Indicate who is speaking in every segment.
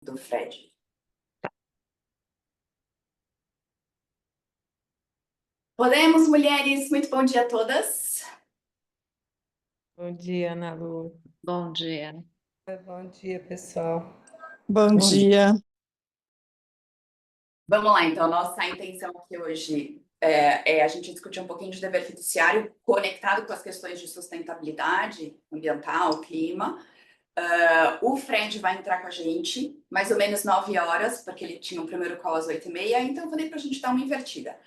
Speaker 1: Do Fred. Podemos, mulheres? Muito bom dia a todas.
Speaker 2: Bom dia, Ana Lu.
Speaker 3: Bom dia.
Speaker 2: Bom dia, pessoal.
Speaker 4: Bom dia.
Speaker 1: Vamos lá, então. Nossa intenção aqui hoje é a gente discutir um pouquinho de dever fiduciário conectado com as questões de sustentabilidade ambiental, clima. O Fred vai entrar com a gente mais ou menos 9 horas, porque ele tinha um primeiro call às 8h30, então eu falei para a gente dar uma invertida.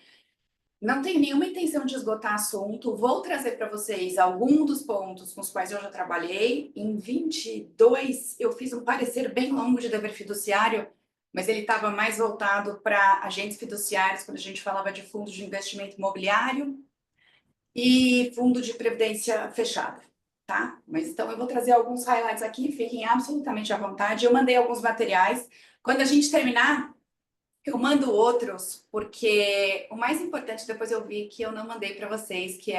Speaker 1: Não tenho nenhuma intenção de esgotar assunto. Vou trazer para vocês alguns dos pontos com os quais eu já trabalhei. Em 22, eu fiz um parecer bem longo de dever fiduciário, mas ele estava mais voltado para agentes fiduciários, quando a gente falava de fundo de investimento imobiliário e fundo de previdência fechada, tá? Mas então eu vou trazer alguns highlights aqui, fiquem absolutamente à vontade. Eu mandei alguns materiais. Quando a gente terminar, eu mando outros, porque o mais importante, depois eu vi que eu não mandei para vocês, que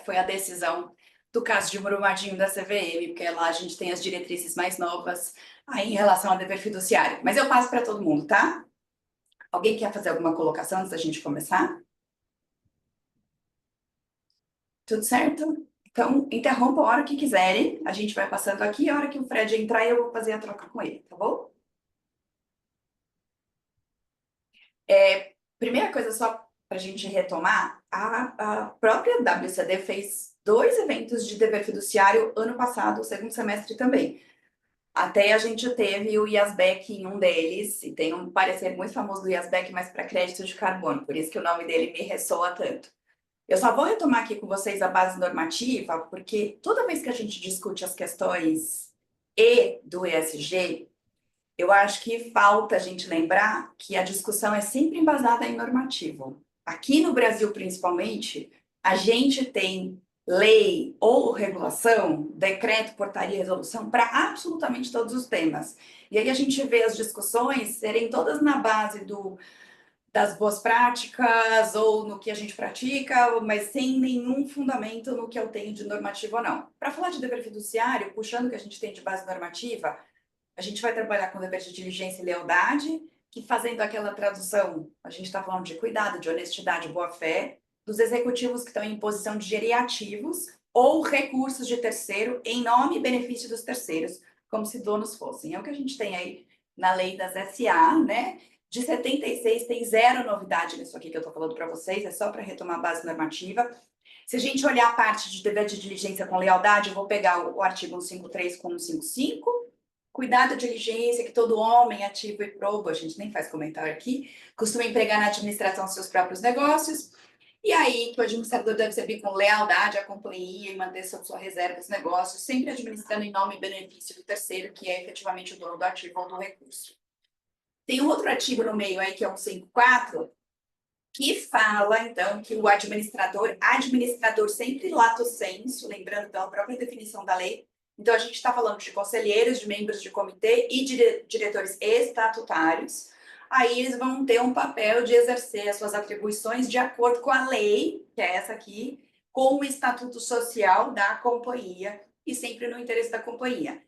Speaker 1: foi a decisão do caso de Brumadinho da CVM, porque lá a gente tem as diretrizes mais novas aí em relação ao dever fiduciário. Mas eu passo para todo mundo, tá? Alguém quer fazer alguma colocação antes da gente começar? Tudo certo? Então, interrompa a hora que quiserem. A gente vai passando aqui. A hora que o Fred entrar, eu vou fazer a troca com ele, tá bom? Primeira coisa, só para a gente retomar, a própria WCD fez 2 eventos de dever fiduciário ano passado, segundo semestre também. Até a gente teve o IASBEC em um deles, e tem um parecer muito famoso do IASBEC, mas para crédito de carbono, por isso que o nome dele me ressoa tanto. Eu só vou retomar aqui com vocês a base normativa, porque toda vez que a gente discute as questões E do ESG, eu acho que falta a gente lembrar que a discussão é sempre embasada em normativo. Aqui no Brasil, principalmente, a gente tem lei ou regulação, decreto, portaria, resolução para absolutamente todos os temas. E aí a gente vê as discussões serem todas na base das boas práticas ou no que a gente pratica, mas sem nenhum fundamento no que eu tenho de normativo ou não. Para falar de dever fiduciário, puxando o que a gente tem de base normativa, a gente vai trabalhar com dever de diligência e lealdade, que fazendo aquela tradução, a gente está falando de cuidado, de honestidade, boa-fé, dos executivos que estão em posição de gerir ativos ou recursos de terceiro em nome e benefício dos terceiros, como se donos fossem. É o que a gente tem aí na lei das SA, né? De 76 tem zero novidade nisso aqui que eu estou falando para vocês, é só para retomar a base normativa. Se a gente olhar a parte de dever de diligência com lealdade, eu vou pegar o artigo 153 com 155, cuidado, diligência, que todo homem ativo e probo, a gente nem faz comentário aqui, costuma empregar na administração dos seus próprios negócios. E aí, que o administrador deve servir com lealdade à companhia e manter sua reserva dos negócios, sempre administrando em nome e benefício do terceiro, que é efetivamente o dono do ativo ou do recurso. Tem um outro artigo no meio aí, que é o 154, que fala, então, que o administrador sempre lato sensu, lembrando então a própria definição da lei. Então, a gente está falando de conselheiros, de membros de comitê e diretores estatutários. Aí eles vão ter um papel de exercer as suas atribuições de acordo com a lei, que é essa aqui, com o estatuto social da companhia e sempre no interesse da companhia.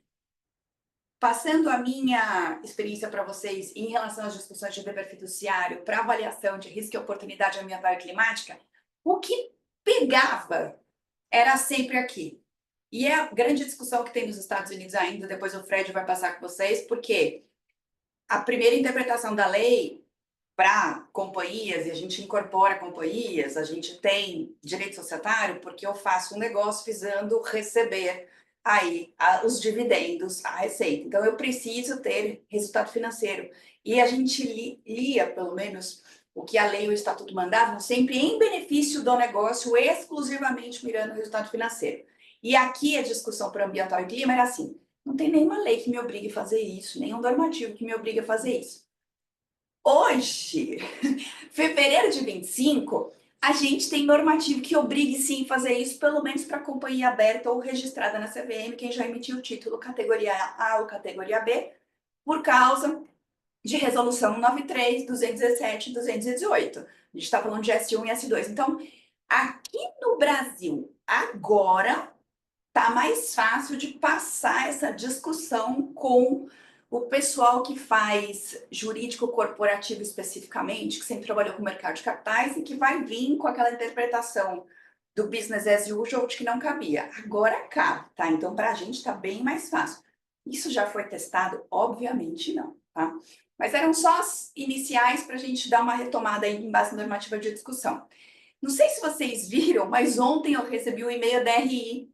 Speaker 1: Passando a minha experiência para vocês em relação às discussões de dever fiduciário para avaliação de risco e oportunidade ambiental e climática, o que pegava era sempre aqui. E é a grande discussão que tem nos Estados Unidos ainda, depois o Fred vai passar com vocês, porque a primeira interpretação da lei para companhias, e a gente incorpora companhias, a gente tem direito societário, porque eu faço um negócio visando receber aí os dividendos, a receita. Então, eu preciso ter resultado financeiro. E a gente lia, pelo menos, o que a lei e o estatuto mandavam, sempre em benefício do negócio, exclusivamente mirando o resultado financeiro. E aqui a discussão para ambiental e clima era assim, não tem nenhuma lei que me obrigue a fazer isso, nenhum normativo que me obrigue a fazer isso. Hoje, fevereiro de 25, a gente tem normativo que obrigue sim a fazer isso, pelo menos para companhia aberta ou registrada na CVM, quem já emitiu o título categoria A ou categoria B, por causa de resolução 93, 217 e 218. A gente está falando de S1 e S2. Então, aqui no Brasil, agora, tá mais fácil de passar essa discussão com o pessoal que faz jurídico corporativo especificamente, que sempre trabalhou com o mercado de capitais e que vai vir com aquela interpretação do business as usual de que não cabia. Agora cabe, tá? Então, para a gente está bem mais fácil. Isso já foi testado? Obviamente não, tá? Mas eram só as iniciais para a gente dar uma retomada aí em base normativa de discussão. Não sei se vocês viram, mas ontem eu recebi o e-mail da RI,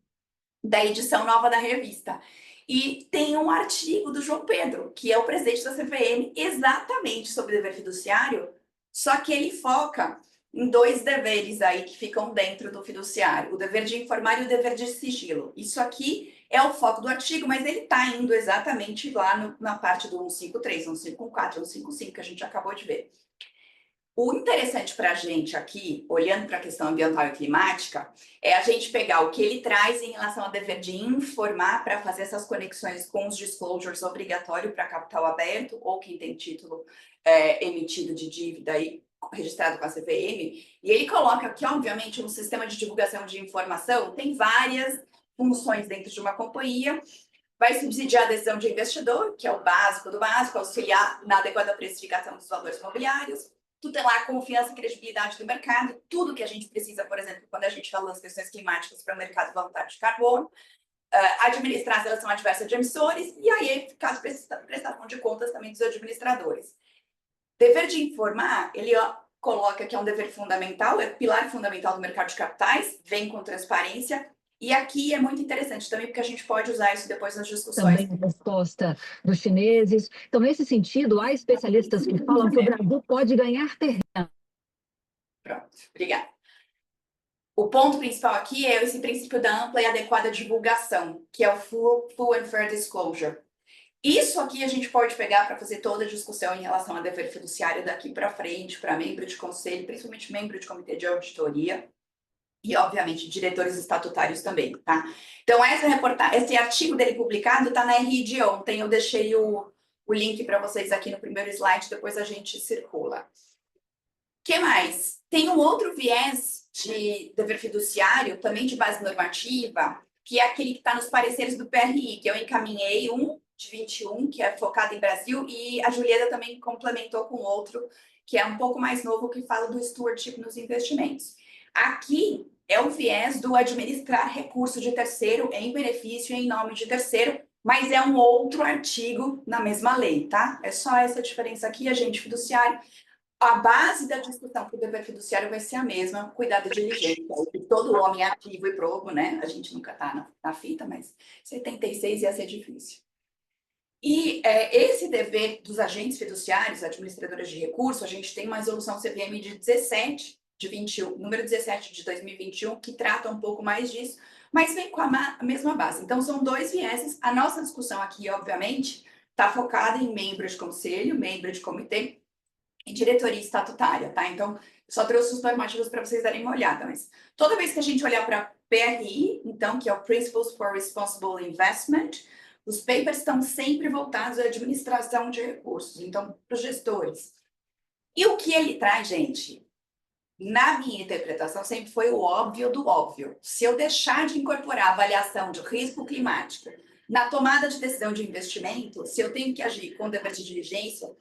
Speaker 1: da edição nova da revista. E tem um artigo do João Pedro, que é o presidente da CVM, exatamente sobre dever fiduciário, só que ele foca em dois deveres aí que ficam dentro do fiduciário, o dever de informar e o dever de sigilo. Isso aqui é o foco do artigo, mas ele está indo exatamente lá na parte do 153, 154, 155, que a gente acabou de ver. O interessante para a gente aqui, olhando para a questão ambiental e climática, é a gente pegar o que ele traz em relação ao dever de informar para fazer essas conexões com os disclosures obrigatórios para capital aberto ou quem tem título emitido de dívida aí, registrado com a CVM. E ele coloca que, obviamente, um sistema de divulgação de informação tem várias funções dentro de uma companhia. Vai subsidiar a decisão de investidor, que é o básico do básico, auxiliar na adequada precificação dos valores imobiliários, tutelar a confiança e credibilidade do mercado, tudo que a gente precisa, por exemplo, quando a gente fala das questões climáticas para o mercado voluntário de carbono, administrar a relação adversa de emissores e aí, caso prestação de contas também dos administradores. Dever de informar, ele coloca que é um dever fundamental, é pilar fundamental do mercado de capitais, vem com transparência. E aqui é muito interessante também, porque a gente pode usar isso depois nas discussões.
Speaker 3: Também resposta dos chineses. Então, nesse sentido, há especialistas que falam que o Brasil pode ganhar terreno.
Speaker 1: Pronto, obrigada. O ponto principal aqui é esse princípio da ampla e adequada divulgação, que é o full and fair disclosure. Isso aqui a gente pode pegar para fazer toda a discussão em relação a dever fiduciário daqui para frente, para membro de conselho, principalmente membro de comitê de auditoria e, obviamente, diretores estatutários também, tá? Então, esse artigo dele publicado está na RI de ontem, eu deixei o link para vocês aqui no primeiro slide, depois a gente circula. O que mais? Tem um outro viés de dever fiduciário, também de base normativa, que é aquele que está nos pareceres do PRI, que eu encaminhei, de 21, que é focado em Brasil, e a Julieta também complementou com outro, que é um pouco mais novo, que fala do stewardship nos investimentos. Aqui é o viés do administrar recurso de terceiro em benefício em nome de terceiro, mas é um outro artigo na mesma lei, tá? É só essa diferença aqui, agente fiduciário. A base da discussão para o dever fiduciário vai ser a mesma, cuidado e diligência. Todo homem é ativo e probo, né? A gente nunca está na fita, mas 76 ia ser difícil. E esse dever dos agentes fiduciários, administradoras de recursos, a gente tem uma resolução CVM de 17, de 21, número 17 de 2021, que trata um pouco mais disso, mas vem com a mesma base. Então, são dois vieses. A nossa discussão aqui, obviamente, está focada em membros de conselho, membro de comitê e diretoria estatutária, tá? Então, só trouxe os normativos para vocês darem uma olhada, mas toda vez que a gente olhar para PRI, então, que é o Principles for Responsible Investment, os papers estão sempre voltados à administração de recursos, então, para os gestores. E o que ele traz, gente, na minha interpretação, sempre foi o óbvio do óbvio. Se eu deixar de incorporar avaliação de risco climático na tomada de decisão de investimento, se eu tenho que agir com dever de diligência,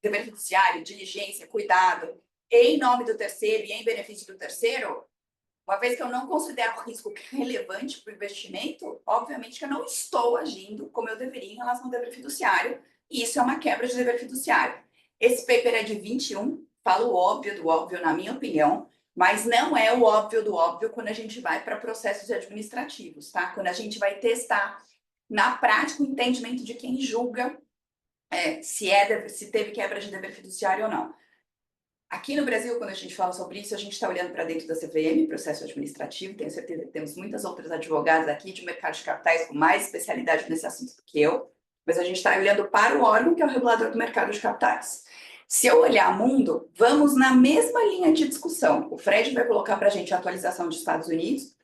Speaker 1: dever fiduciário, diligência, cuidado, em nome do terceiro e em benefício do terceiro, uma vez que eu não considero o risco relevante para o investimento, obviamente que eu não estou agindo como eu deveria em relação ao dever fiduciário, e isso é uma quebra de dever fiduciário. Esse paper é de 21, fala o óbvio do óbvio, na minha opinião, mas não é o óbvio do óbvio quando a gente vai para processos administrativos, tá? Quando a gente vai testar na prática o entendimento de quem julga se teve quebra de dever fiduciário ou não. Aqui no Brasil, quando a gente fala sobre isso, a gente está olhando para dentro da CVM, processo administrativo. Tenho certeza que temos muitas outras advogadas aqui de mercado de capitais com mais especialidade nesse assunto do que eu, mas a gente está olhando para o órgão que é o regulador do mercado de capitais. Se eu olhar mundo, vamos na mesma linha de discussão. O Fred vai colocar para a gente a atualização dos Estados Unidos,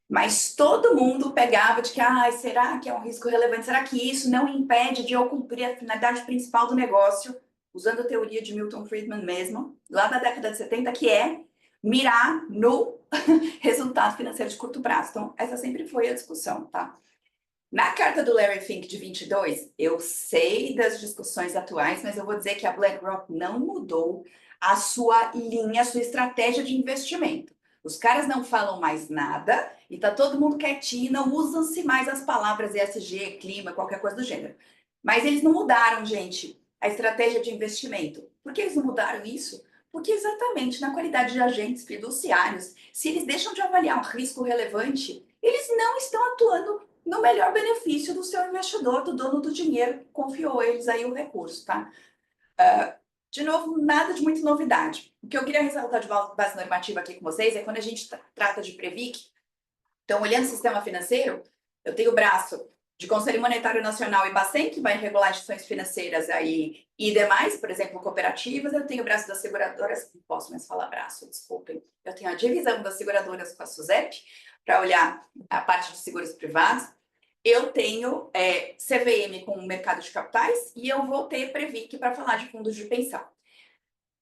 Speaker 1: mas todo mundo pegava de que, será que é um risco relevante? Será que isso não impede de eu cumprir a finalidade principal do negócio? Usando a teoria de Milton Friedman mesmo, lá da década de 70, que é mirar no resultado financeiro de curto prazo. Então, essa sempre foi a discussão, tá? Na carta do Larry Fink de 22, eu sei das discussões atuais, mas eu vou dizer que a BlackRock não mudou a sua linha, a sua estratégia de investimento. Os caras não falam mais nada e tá todo mundo quietinho, não usam-se mais as palavras ESG, clima, qualquer coisa do gênero. Mas eles não mudaram, gente, a estratégia de investimento. Por que eles não mudaram isso? Porque exatamente na qualidade de agentes fiduciários, se eles deixam de avaliar um risco relevante, eles não estão atuando no melhor benefício do seu investidor, do dono do dinheiro, que confiou eles aí o recurso, tá? De novo, nada de muita novidade. O que eu queria ressaltar de base normativa aqui com vocês é quando a gente trata de Previc. Então, olhando o sistema financeiro, eu tenho o braço de Conselho Monetário Nacional e Bacen, que vai regular instituições financeiras aí e demais, por exemplo, cooperativas. Eu tenho o braço das seguradoras, não posso mais falar braço, desculpem. Eu tenho a divisão das seguradoras com a SUSEP, para olhar a parte de seguros privados. Eu tenho CVM com o mercado de capitais e eu vou ter Previc para falar de fundos de pensão.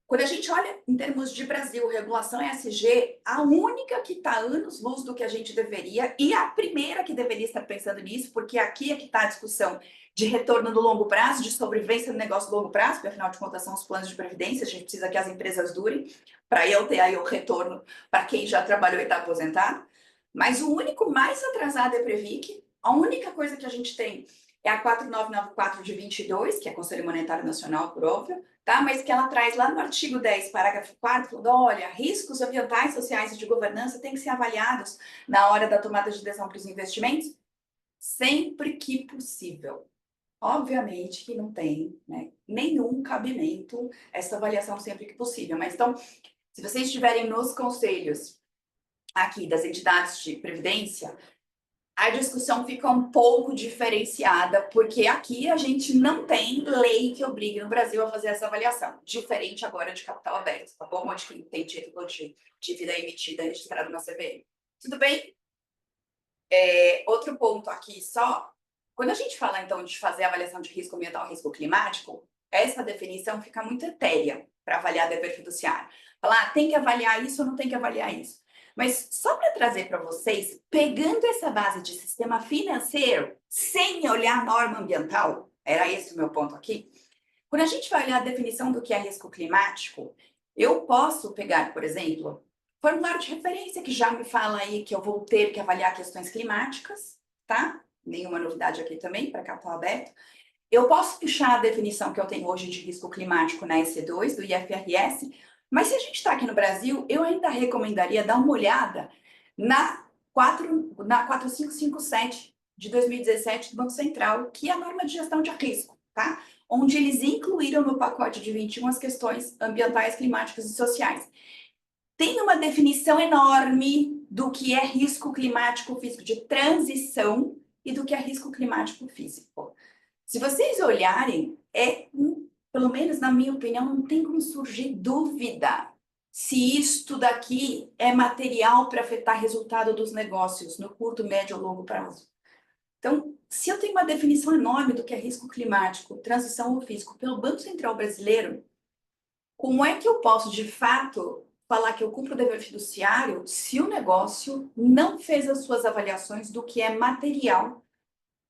Speaker 1: Quando a gente olha em termos de Brasil, regulação ESG, a única que está anos-luz do que a gente deveria, e a primeira que deveria estar pensando nisso, porque aqui é que está a discussão de retorno no longo prazo, de sobrevivência no negócio do longo prazo, porque afinal de contas são os planos de previdência, a gente precisa que as empresas durem, para eu ter aí o retorno para quem já trabalhou e está aposentado. Mas o único mais atrasado é Previc. A única coisa que a gente tem é a 4994 de 22, que é Conselho Monetário Nacional, por óbvio, tá? Mas que ela traz lá no artigo 10, parágrafo 4, falando, olha, riscos ambientais, sociais e de governança têm que ser avaliados na hora da tomada de decisão para os investimentos, sempre que possível. Obviamente que não tem, né, nenhum cabimento essa avaliação sempre que possível. Mas então, se vocês estiverem nos conselhos aqui das entidades de previdência, a discussão fica um pouco diferenciada, porque aqui a gente não tem lei que obrigue no Brasil a fazer essa avaliação, diferente agora de capital aberto, tá bom? Onde quem tem título de dívida emitida registrado na CVM. Tudo bem? Outro ponto aqui só, quando a gente fala então de fazer avaliação de risco ambiental e risco climático, essa definição fica muito etérea para avaliar dever fiduciário. Falar, tem que avaliar isso ou não tem que avaliar isso? Mas só para trazer para vocês, pegando essa base de sistema financeiro, sem olhar a norma ambiental, era esse o meu ponto aqui. Quando a gente vai olhar a definição do que é risco climático, eu posso pegar, por exemplo, formulário de referência que já me fala aí que eu vou ter que avaliar questões climáticas, tá? Nenhuma novidade aqui também, para capital aberto. Eu posso puxar a definição que eu tenho hoje de risco climático na EC2, do IFRS, mas se a gente está aqui no Brasil, eu ainda recomendaria dar uma olhada na 4557 de 2017 do Banco Central, que é a norma de gestão de risco, tá? Onde eles incluíram no pacote de 21 as questões ambientais, climáticas e sociais. Tem uma definição enorme do que é risco climático físico de transição e do que é risco climático físico. Se vocês olharem, pelo menos na minha opinião, não tem como surgir dúvida se isto daqui é material para afetar resultado dos negócios no curto, médio ou longo prazo. Então, se eu tenho uma definição enorme do que é risco climático, transição ou físico pelo Banco Central Brasileiro, como é que eu posso, de fato, falar que eu cumpro o dever fiduciário se o negócio não fez as suas avaliações do que é material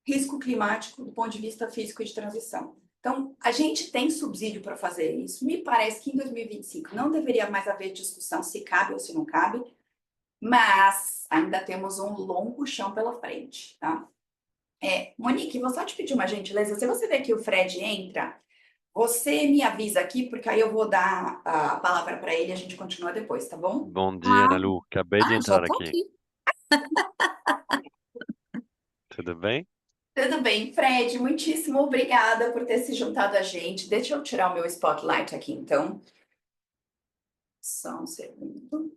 Speaker 1: risco climático do ponto de vista físico e de transição? Então, a gente tem subsídio para fazer isso. Me parece que em 2025 não deveria mais haver discussão se cabe ou se não cabe, mas ainda temos um longo chão pela frente, tá? Monique, vou só te pedir uma gentileza. Se você ver que o Fred entra, você me avisa aqui, porque aí eu vou dar a palavra para ele e a gente continua depois, tá bom?
Speaker 4: Bom dia, Ana Lu. Acabei de
Speaker 3: Já
Speaker 4: entrar
Speaker 3: tô
Speaker 4: aqui.
Speaker 3: aqui.
Speaker 4: Tudo bem?
Speaker 1: Tudo bem, Fred, muitíssimo obrigada por ter se juntado a gente. Deixa eu tirar o meu spotlight aqui, então. Só um segundo.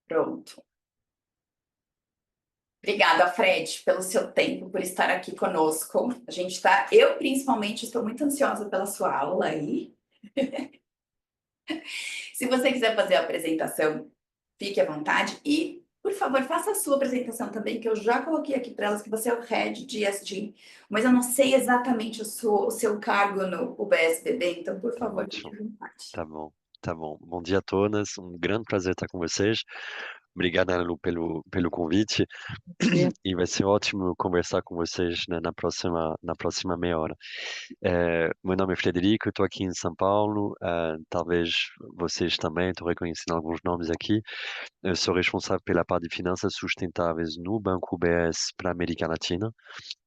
Speaker 1: Pronto. Obrigada, Fred, pelo seu tempo, por estar aqui conosco. Eu principalmente estou muito ansiosa pela sua aula aí. Se você quiser fazer a apresentação, fique à vontade e, por favor, faça a sua apresentação também, que eu já coloquei aqui para elas que você é o Head de ESG, mas eu não sei exatamente o seu cargo no UBSBB, então, por favor, fique
Speaker 4: Ótimo.
Speaker 1: à vontade.
Speaker 4: Tá bom, tá bom. Bom dia a todas. Um grande prazer estar com vocês. Obrigado, Ana Lu, pelo convite.
Speaker 2: Dia.
Speaker 4: E vai ser ótimo conversar com vocês, né, na próxima meia hora. Meu nome é Frederico, eu estou aqui em São Paulo. Talvez vocês também, estou reconhecendo alguns nomes aqui. Eu sou responsável pela parte de finanças sustentáveis no Banco UBS para a América Latina.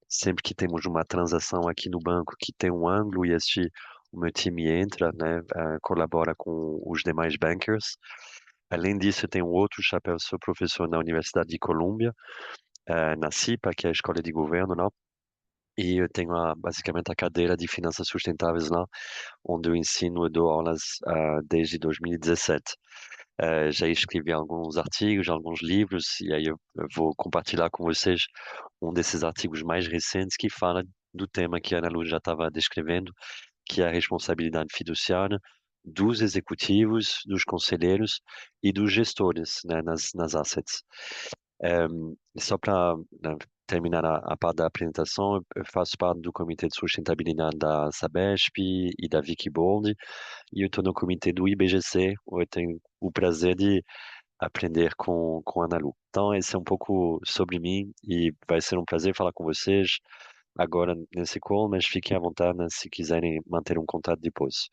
Speaker 4: Sempre que temos uma transação aqui no banco que tem um ângulo ESG, o meu time entra, né, colabora com os demais bankers. Além disso, eu tenho outro chapéu, sou professor na Universidade de Colômbia, na CIPA, que é a Escola de Governo, não? E eu tenho basicamente a cadeira de finanças sustentáveis lá, onde eu ensino e dou aulas desde 2017. Já escrevi alguns artigos, alguns livros, e aí eu vou compartilhar com vocês um desses artigos mais recentes que fala do tema que a Ana Lu já estava descrevendo, que é a responsabilidade fiduciária dos executivos, dos conselheiros e dos gestores, né, nas assets. Só para terminar a parte da apresentação, eu faço parte do Comitê de Sustentabilidade da Sabesp e da Wikibold, e eu estou no comitê do IBGC, onde eu tenho o prazer de aprender com a Ana Lu. Então, esse é um pouco sobre mim e vai ser um prazer falar com vocês agora nesse call, mas fiquem à vontade, né, se quiserem manter um contato depois.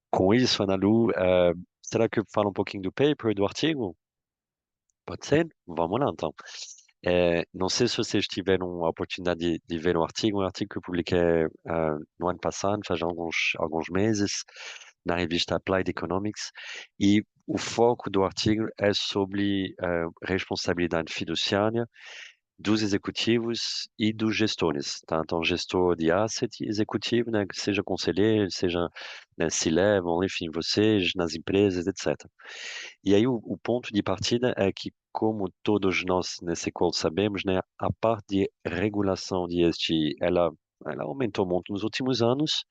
Speaker 4: Com isso, Ana Lu, será que eu falo um pouquinho do paper, do artigo? Pode ser? Vamos lá, então. Não sei se vocês tiveram a oportunidade de ver o artigo, um artigo que eu publiquei no ano passado, faz alguns meses, na revista Applied Economics, e o foco do artigo é sobre responsabilidade fiduciária dos executivos e dos gestores, tá? Então, gestor de asset e executivo, né, que seja conselheiro, seja, né, C-level, enfim, vocês nas empresas, etc. E aí o ponto de partida é que, como todos nós nesse call sabemos, né, a parte de regulação de ESG, ela aumentou muito nos últimos anos,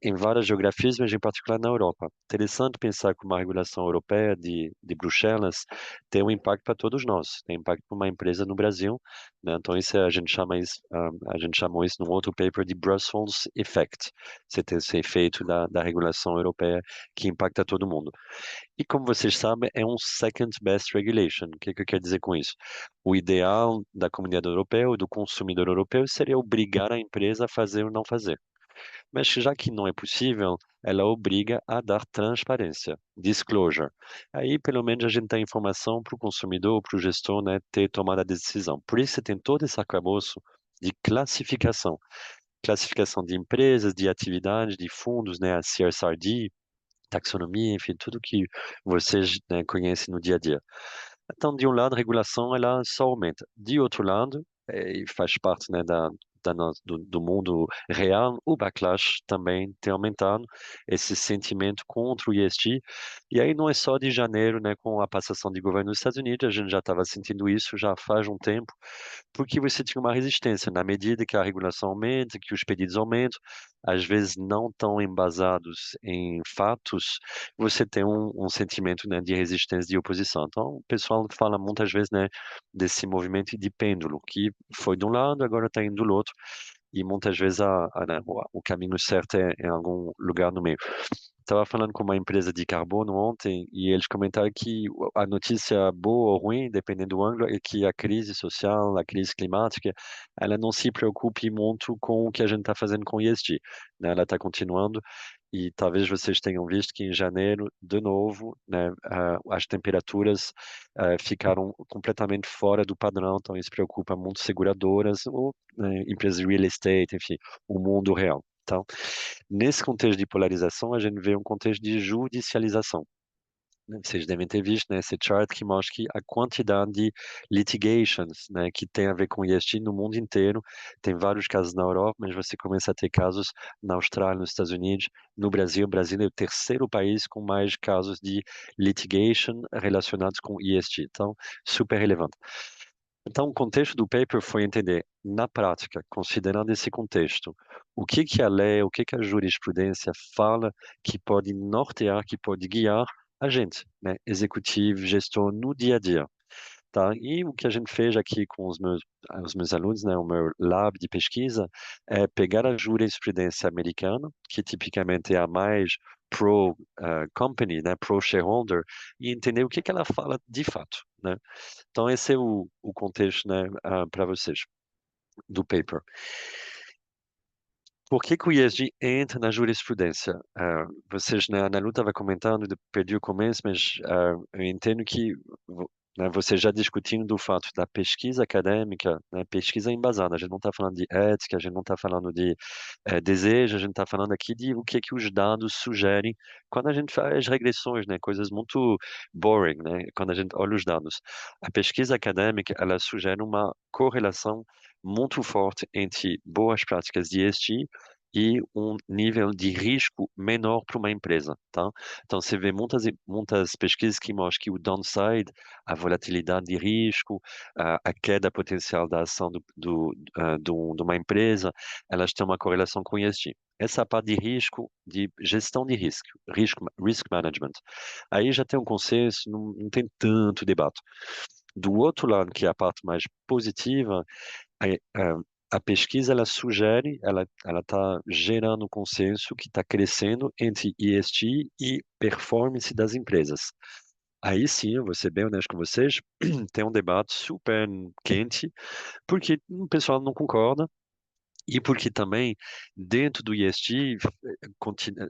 Speaker 4: em várias geografias, mas em particular na Europa. Interessante pensar que uma regulação europeia de Bruxelas tem um impacto para todos nós, tem impacto para uma empresa no Brasil, né? Então isso a gente chamou isso num outro paper de Brussels Effect, você tem esse efeito da regulação europeia que impacta todo mundo. E como vocês sabem, é um second best regulation. O que eu quero dizer com isso? O ideal da comunidade europeia ou do consumidor europeu seria obrigar a empresa a fazer ou não fazer. Mas já que não é possível, ela obriga a dar transparência, disclosure. Aí, pelo menos, a gente tem informação para o consumidor, para o gestor, né, ter tomado a decisão. Por isso, tem todo esse arcabouço de classificação. Classificação de empresas, de atividades, de fundos, né, a CSRD, taxonomia, enfim, tudo que vocês, né, conhecem no dia a dia. Então, de um lado, a regulação ela só aumenta. De outro lado, e faz parte, né, do mundo real, o backlash também tem aumentado, esse sentimento contra o ESG. E aí não é só de janeiro, né, com a passação de governo nos Estados Unidos, a gente já estava sentindo isso já faz um tempo, porque você tinha uma resistência. Na medida que a regulação aumenta, que os pedidos aumentam, às vezes não tão embasados em fatos, você tem um sentimento, né, de resistência, de oposição. Então, o pessoal fala muitas vezes, né, desse movimento de pêndulo, que foi de um lado, agora está indo do outro, e muitas vezes né, o caminho certo é em algum lugar no meio. Estava falando com uma empresa de carbono ontem e eles comentaram que a notícia boa ou ruim, dependendo do ângulo, é que a crise social, a crise climática, ela não se preocupe muito com o que a gente está fazendo com o ESG, né? Ela está continuando e talvez vocês tenham visto que em janeiro, de novo, né, as temperaturas ficaram completamente fora do padrão, então isso preocupa muito seguradoras ou né, empresas de real estate, enfim, o mundo real. Então, nesse contexto de polarização, a gente vê um contexto de judicialização. Né? Vocês devem ter visto, né, esse chart que mostra que a quantidade de litigations, né, que tem a ver com ESG no mundo inteiro, tem vários casos na Europa, mas você começa a ter casos na Austrália, nos Estados Unidos, no Brasil. O Brasil é o terceiro país com mais casos de litigation relacionados com ESG. Então, super relevante. Então, o contexto do paper foi entender, na prática, considerando esse contexto, o que a lei, o que a jurisprudência fala que pode nortear, que pode guiar a gente, né, executivo, gestor, no dia a dia. tá? E o que a gente fez aqui com os meus alunos, né, o meu lab de pesquisa, é pegar a jurisprudência americana, que tipicamente é a mais pro company, né, pro shareholder, e entender o que que ela fala de fato, né? Então esse é o contexto, né, para vocês do paper. Por que que o ESG entra na jurisprudência? Vocês, né, a Nalu estava comentando, perdi o começo, mas eu entendo que né, vocês já discutindo do fato da pesquisa acadêmica, né, pesquisa embasada, a gente não está falando de ética, a gente não está falando de desejo, a gente está falando aqui de o que que os dados sugerem quando a gente faz regressões, né, coisas muito boring, né, quando a gente olha os dados. A pesquisa acadêmica, ela sugere uma correlação muito forte entre boas práticas de ESG e um nível de risco menor para uma empresa, tá? Então, você vê muitas pesquisas que mostram que o downside, a volatilidade de risco, a queda potencial da ação de uma empresa, elas têm uma correlação com ESG. Essa parte de risco, de gestão de risk management. Aí já tem um consenso, não tem tanto debate. Do outro lado, que é a parte mais positiva, a pesquisa ela sugere, ela está gerando um consenso que está crescendo entre ESG e performance das empresas. Aí sim, eu vou ser bem honesto com vocês, tem um debate super quente, porque o pessoal não concorda, e porque também, dentro do ESG,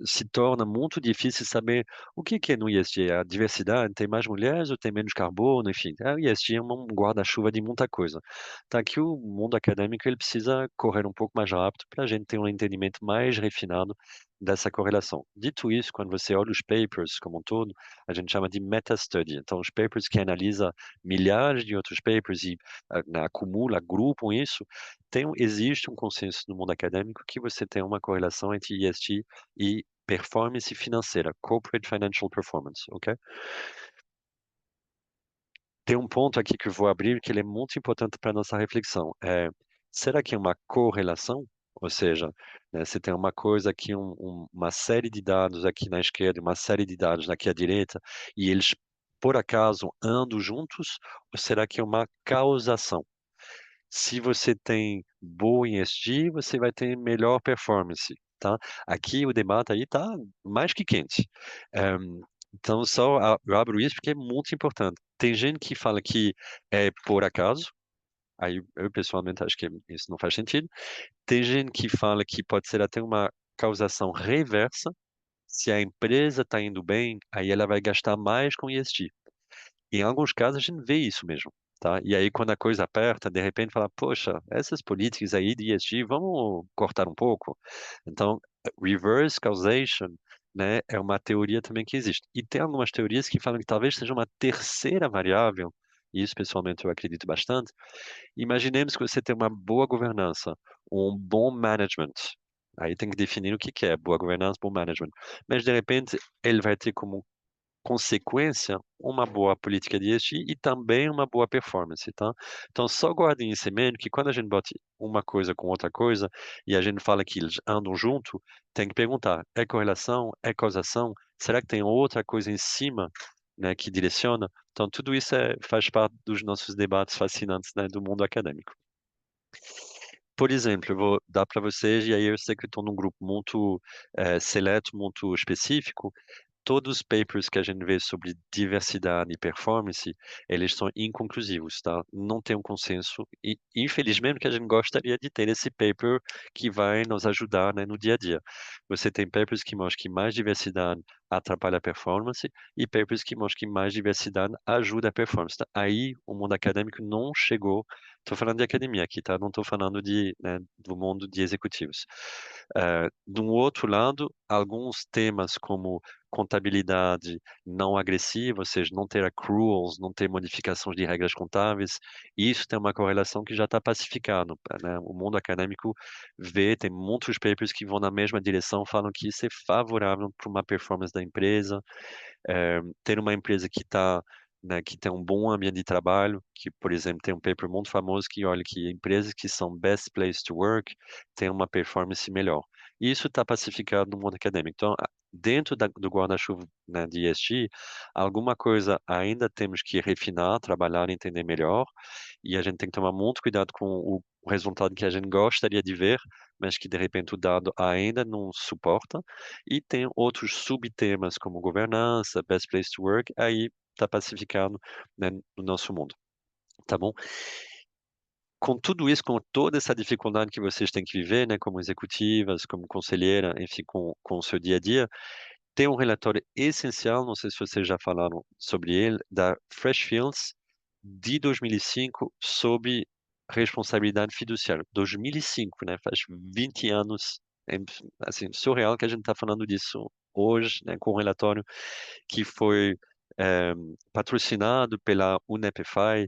Speaker 4: se torna muito difícil saber o que que é no ESG. A diversidade, tem mais mulheres ou tem menos carbono, enfim. O ESG é um guarda-chuva de muita coisa. Tá que o mundo acadêmico ele precisa correr um pouco mais rápido para a gente ter um entendimento mais refinado dessa correlação. Dito isso, quando você olha os papers como um todo, a gente chama de meta-study. Então, os papers que analisam milhares de outros papers e acumula, agrupam isso, existe um consenso no mundo acadêmico que você tem uma correlação entre ESG e performance financeira, Corporate Financial Performance, ok? Tem um ponto aqui que eu vou abrir que ele é muito importante para a nossa reflexão. Será que é uma correlação? Ou seja, né, você tem uma coisa aqui, uma série de dados aqui na esquerda, uma série de dados aqui à direita, e eles, por acaso, andam juntos? Ou será que é uma causação? Se você tem boa ESG, você vai ter melhor performance, tá? Aqui o debate aí tá mais que quente. Então eu abro isso porque é muito importante. Tem gente que fala que é por acaso, aí eu pessoalmente acho que isso não faz sentido. Tem gente que fala que pode ser até uma causação reversa. Se a empresa está indo bem, aí ela vai gastar mais com ESG. Em alguns casos a gente vê isso mesmo, tá? E aí quando a coisa aperta, de repente fala, poxa, essas políticas aí de ESG, vamos cortar um pouco. Então, reverse causation, né, é uma teoria também que existe. E tem algumas teorias que falam que talvez seja uma terceira variável, e isso pessoalmente eu acredito bastante. Imaginemos que você tem uma boa governança, um bom management. Aí tem que definir o que que é boa governança, bom management. Mas de repente ele vai ter como consequência, uma boa política de ESG e também uma boa performance, tá? Então, só guardem isso em mente que quando a gente bota uma coisa com outra coisa e a gente fala que eles andam junto, tem que perguntar, é correlação, é causação? Será que tem outra coisa em cima, né, que direciona? Então, tudo isso faz parte dos nossos debates fascinantes, né, do mundo acadêmico. Por exemplo, eu vou dar para vocês, e aí eu sei que eu estou num grupo muito seleto, muito específico, todos os papers que a gente vê sobre diversidade e performance, eles são inconclusivos, tá? Não tem um consenso e, infelizmente, que a gente gostaria de ter esse paper que vai nos ajudar, né, no dia a dia. Você tem papers que mostram que mais diversidade atrapalha a performance e papers que mostram que mais diversidade ajuda a performance, tá? Aí o mundo acadêmico não chegou. Estou falando de academia aqui, tá? Não estou falando né, do mundo de executivos. Do outro lado, alguns temas como contabilidade não agressiva, ou seja, não ter accruals, não ter modificações de regras contábeis, isso tem uma correlação que já está pacificado, né? O mundo acadêmico tem muitos papers que vão na mesma direção, falam que isso é favorável para uma performance da empresa, ter uma empresa que está né, que tem um bom ambiente de trabalho, que, por exemplo, tem um paper muito famoso que olha que empresas que são best place to work têm uma performance melhor. Isso está pacificado no mundo acadêmico. Então, dentro do guarda-chuva, né, de ESG, alguma coisa ainda temos que refinar, trabalhar, entender melhor, e a gente tem que tomar muito cuidado com o resultado que a gente gostaria de ver, mas que de repente o dado ainda não suporta. E tem outros subtemas como governança, best place to work, aí está pacificado, né, no nosso mundo. Tá bom? Com tudo isso, com toda essa dificuldade que vocês têm que viver, né, como executivas, como conselheira, enfim, com o seu dia a dia, tem um relatório essencial, não sei se vocês já falaram sobre ele, da Freshfields, de 2005, sob responsabilidade fiduciária. 2005, né, faz 20 anos, é, assim, surreal que a gente está falando disso hoje, né, com um relatório que foi patrocinado pela UNEP-FI.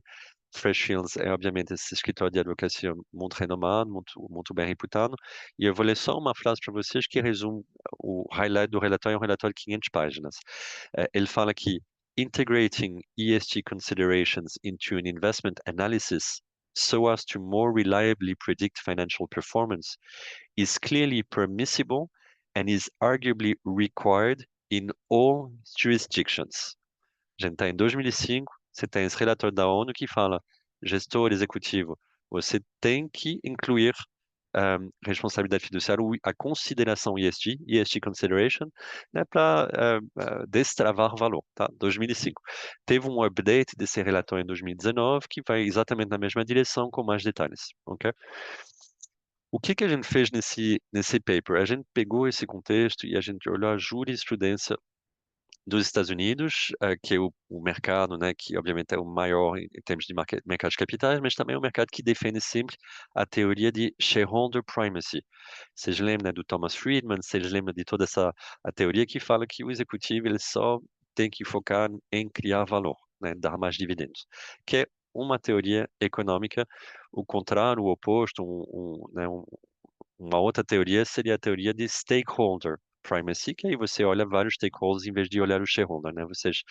Speaker 4: Freshfields é, obviamente, esse escritório de advocacia muito renomado, muito bem reputado. E eu vou ler só uma frase para vocês que resume o highlight do relatório. É um relatório de 500 páginas. Ele fala que integrating ESG considerations into an investment analysis so as to more reliably predict financial performance is clearly permissible and is arguably required in all jurisdictions. A gente está em 2005, você tem esse relatório da ONU que fala, gestor executivo, você tem que incluir responsabilidade fiduciária, a consideração ESG consideration, né, para destravar valor, tá? 2005. Teve um update desse relatório em 2019 que vai exatamente na mesma direção com mais detalhes, ok? O que a gente fez nesse paper? A gente pegou esse contexto e a gente olhou a jurisprudência dos Estados Unidos, que é o mercado, né, que obviamente é o maior em termos de mercado de capitais, mas também é um mercado que defende sempre a teoria de shareholder primacy. Vocês lembram, né, do Thomas Friedman? Vocês lembram de toda a teoria que fala que o executivo ele só tem que focar em criar valor, né, dar mais dividendos, que é uma teoria econômica. O contrário, o oposto, né, uma outra teoria seria a teoria de stakeholder primacy, que aí você olha vários stakeholders em vez de olhar o shareholder, né? Vocês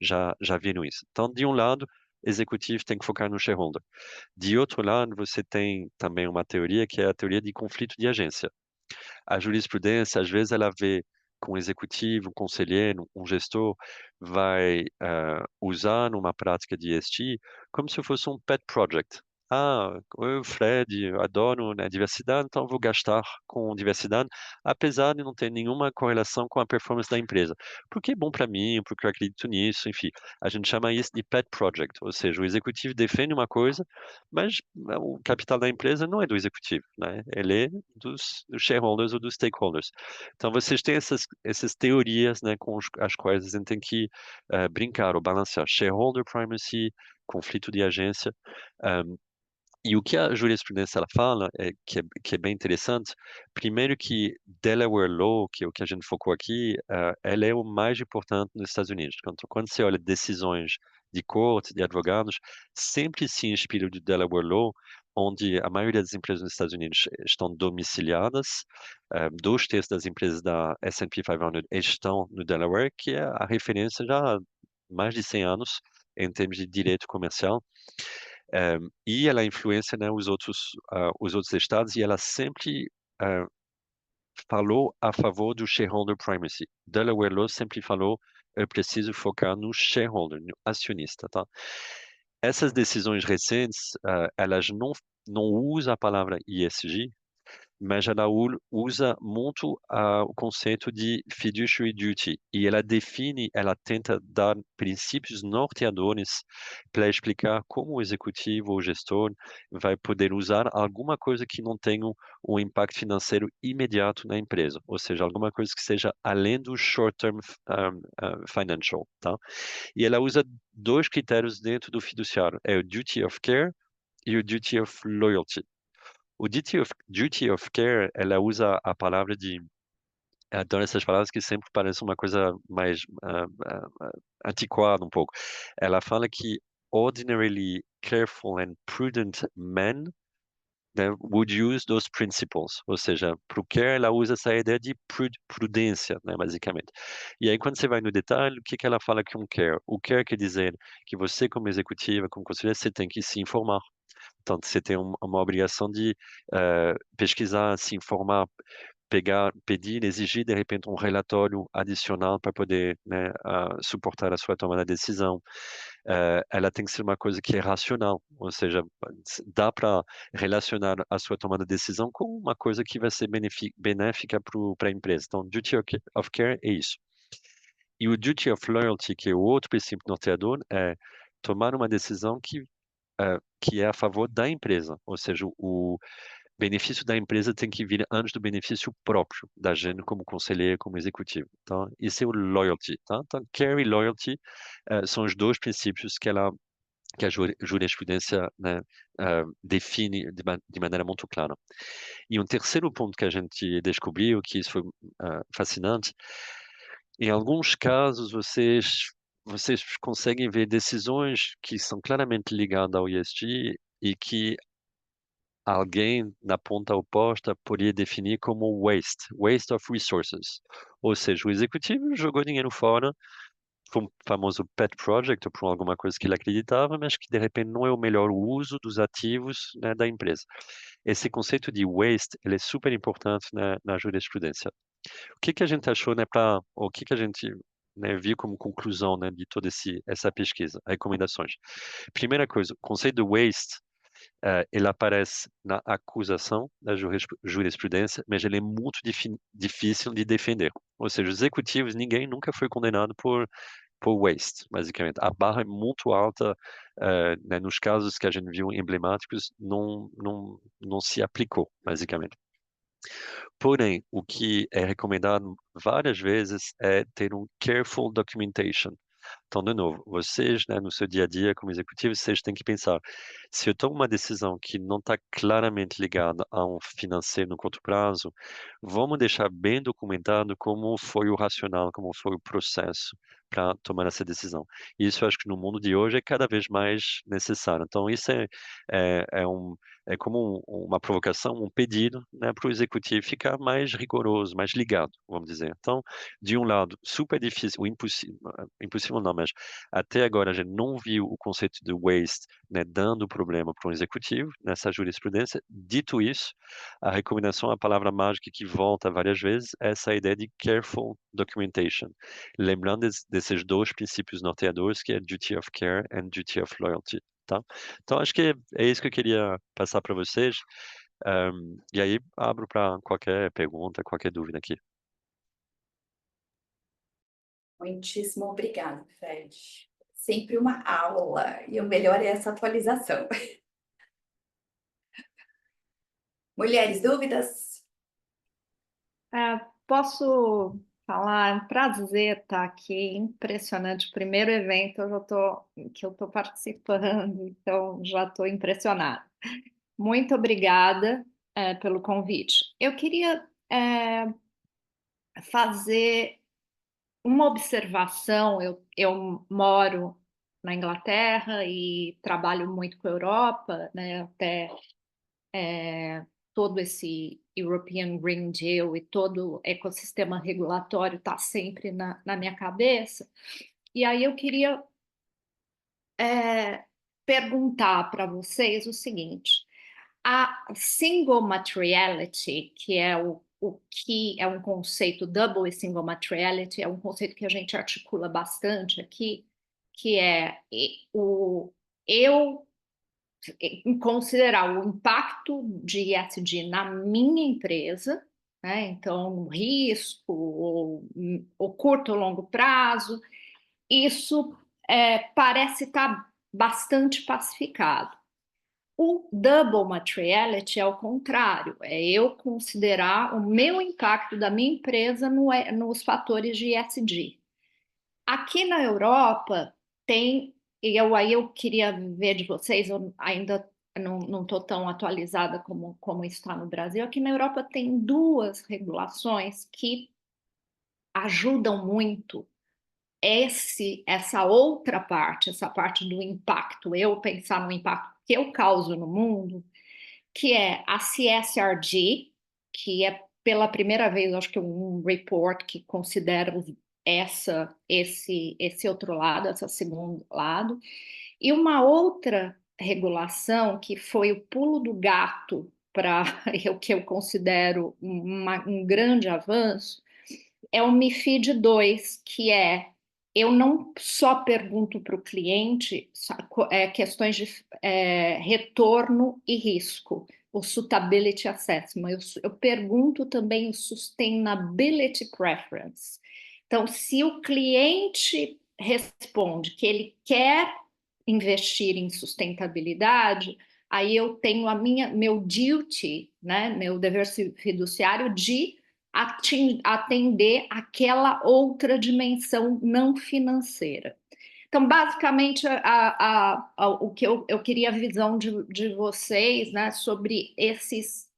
Speaker 4: já viram isso. Então, de um lado, executivo tem que focar no shareholder. De outro lado, você tem também uma teoria que é a teoria de conflito de agência. A jurisprudência, às vezes, ela vê com um executivo, um conselheiro, um gestor, vai usar numa prática de ESG como se fosse um pet project. Ah, eu, Fred, eu adoro, né, diversidade, então vou gastar com diversidade, apesar de não ter nenhuma correlação com a performance da empresa. Porque é bom para mim, porque eu acredito nisso, enfim. A gente chama isso de pet project, ou seja, o executivo defende uma coisa, mas o capital da empresa não é do executivo, né? Ele é dos shareholders ou dos stakeholders. Então, vocês têm essas teorias, né, com as quais a gente tem que brincar ou balancear. Shareholder primacy, conflito de agência. E o que a jurisprudência ela fala, que é bem interessante, primeiro que Delaware Law, que é o que a gente focou aqui, ela é o mais importante nos Estados Unidos. Quando você olha decisões de corte, de advogados, sempre se inspira do Delaware Law, onde a maioria das empresas nos Estados Unidos estão domiciliadas, 2/3 das empresas da S&P 500 estão no Delaware, que é a referência já há mais de 100 anos em termos de direito comercial. E ela influencia, né, os outros estados, e ela sempre falou a favor do shareholder primacy. Delaware Law sempre falou, eu preciso focar no shareholder, no acionista, tá? Essas decisões recentes, elas não usam a palavra ESG, mas ela usa muito o conceito de fiduciary duty, e ela define, ela tenta dar princípios norteadores para explicar como o executivo ou gestor vai poder usar alguma coisa que não tenha um impacto financeiro imediato na empresa, ou seja, alguma coisa que seja além do short-term financial, tá? E ela usa dois critérios dentro do fiduciário, é o duty of care e o duty of loyalty. O duty of care, ela usa a palavra de... Adoro essas palavras que sempre parecem uma coisa mais antiquada um pouco. Ela fala que ordinarily careful and prudent men, né, would use those principles. Ou seja, para o care, ela usa essa ideia de prudência, né, basicamente. E aí, quando você vai no detalhe, o que ela fala que é um care? O care quer dizer que você, como executiva, como conselheiro, você tem que se informar. Então, você tem uma obrigação de pesquisar, se informar, pedir, exigir de repente um relatório adicional para poder, né, suportar a sua tomada de decisão. Ela tem que ser uma coisa que é racional, ou seja, dá para relacionar a sua tomada de decisão com uma coisa que vai ser benéfica para a empresa. Então, duty of care é isso. E o duty of loyalty, que é o outro princípio norteador, é tomar uma decisão que é a favor da empresa, ou seja, o benefício da empresa tem que vir antes do benefício próprio da gente como conselheiro, como executivo. Então, isso é o loyalty, tá? Então, care e loyalty são os dois princípios que a jurisprudência, né, define de maneira muito clara. E um terceiro ponto que a gente descobriu, que isso foi fascinante, em alguns casos vocês conseguem ver decisões que são claramente ligadas ao ESG e que alguém na ponta oposta poderia definir como waste of resources. Ou seja, o executivo jogou dinheiro fora para um famoso pet project ou por alguma coisa que ele acreditava, mas que de repente não é o melhor uso dos ativos, né, da empresa. Esse conceito de waste, ele é super importante na jurisprudência. O que a gente achou, né, o que a gente, né, viu como conclusão, né, de toda essa pesquisa, recomendações? Primeira coisa, o conceito de waste, ele aparece na acusação da jurisprudência, mas ele é muito difícil de defender. Ou seja, os executivos, ninguém nunca foi condenado por waste, basicamente. A barra é muito alta, né, nos casos que a gente viu emblemáticos, não se aplicou, basicamente. Porém, o que é recomendado várias vezes é ter um careful documentation. Então, de novo, vocês, né, no seu dia a dia como executivos, vocês têm que pensar, se eu tomo uma decisão que não está claramente ligada a um financeiro no curto prazo, vamos deixar bem documentado como foi o racional, como foi o processo para tomar essa decisão. Isso eu acho que no mundo de hoje é cada vez mais necessário. Então, isso é como uma provocação, um pedido, né, para o executivo ficar mais rigoroso, mais ligado, vamos dizer. Então, de um lado, super difícil, o impossível não, mas até agora a gente não viu o conceito de waste, né, dando problema para um executivo nessa jurisprudência. Dito isso, a recomendação, a palavra mágica que volta várias vezes, é essa ideia de careful documentation. Lembrando desses dois princípios norteadores, que é duty of care and duty of loyalty. Tá? Então, acho que é isso que eu queria passar para vocês. E aí, abro para qualquer pergunta, qualquer dúvida aqui.
Speaker 1: Muitíssimo obrigada, Fred. Sempre uma aula, e o melhor é essa atualização. Mulheres, dúvidas?
Speaker 5: Posso falar? É um prazer estar aqui, impressionante. O primeiro evento que eu estou participando, então já estou impressionada. Muito obrigada, pelo convite. Eu queria fazer uma observação. Eu moro na Inglaterra e trabalho muito com a Europa, né, até todo esse European Green Deal e todo o ecossistema regulatório está sempre na minha cabeça. E aí eu queria perguntar para vocês o seguinte: a single materiality, que é o que é um conceito, double e single materiality, é um conceito que a gente articula bastante aqui, que é eu considerar o impacto de ESG na minha empresa, né? Então, risco, ou curto ou longo prazo, isso parece estar bastante pacificado. O double materiality é o contrário, é eu considerar o meu impacto da minha empresa nos fatores de ESG. Aqui na Europa tem, e aí eu queria ver de vocês, eu ainda não estou tão atualizada como está no Brasil. Aqui na Europa tem duas regulações que ajudam muito essa outra parte, essa parte do impacto, eu pensar no impacto que eu causo no mundo, que é a CSRD, que é pela primeira vez, acho que um report que considera esse outro lado, esse segundo lado, e uma outra regulação que foi o pulo do gato para o que eu considero um grande avanço, é o MiFID II, que eu não só pergunto para o cliente questões de retorno e risco, o Suitability Assessment, eu pergunto também o Sustainability Preference. Então, se o cliente responde que ele quer investir em sustentabilidade, aí eu tenho meu duty, né, meu dever fiduciário de atender aquela outra dimensão não financeira. Então, basicamente, o que eu queria a visão de vocês, né, sobre esse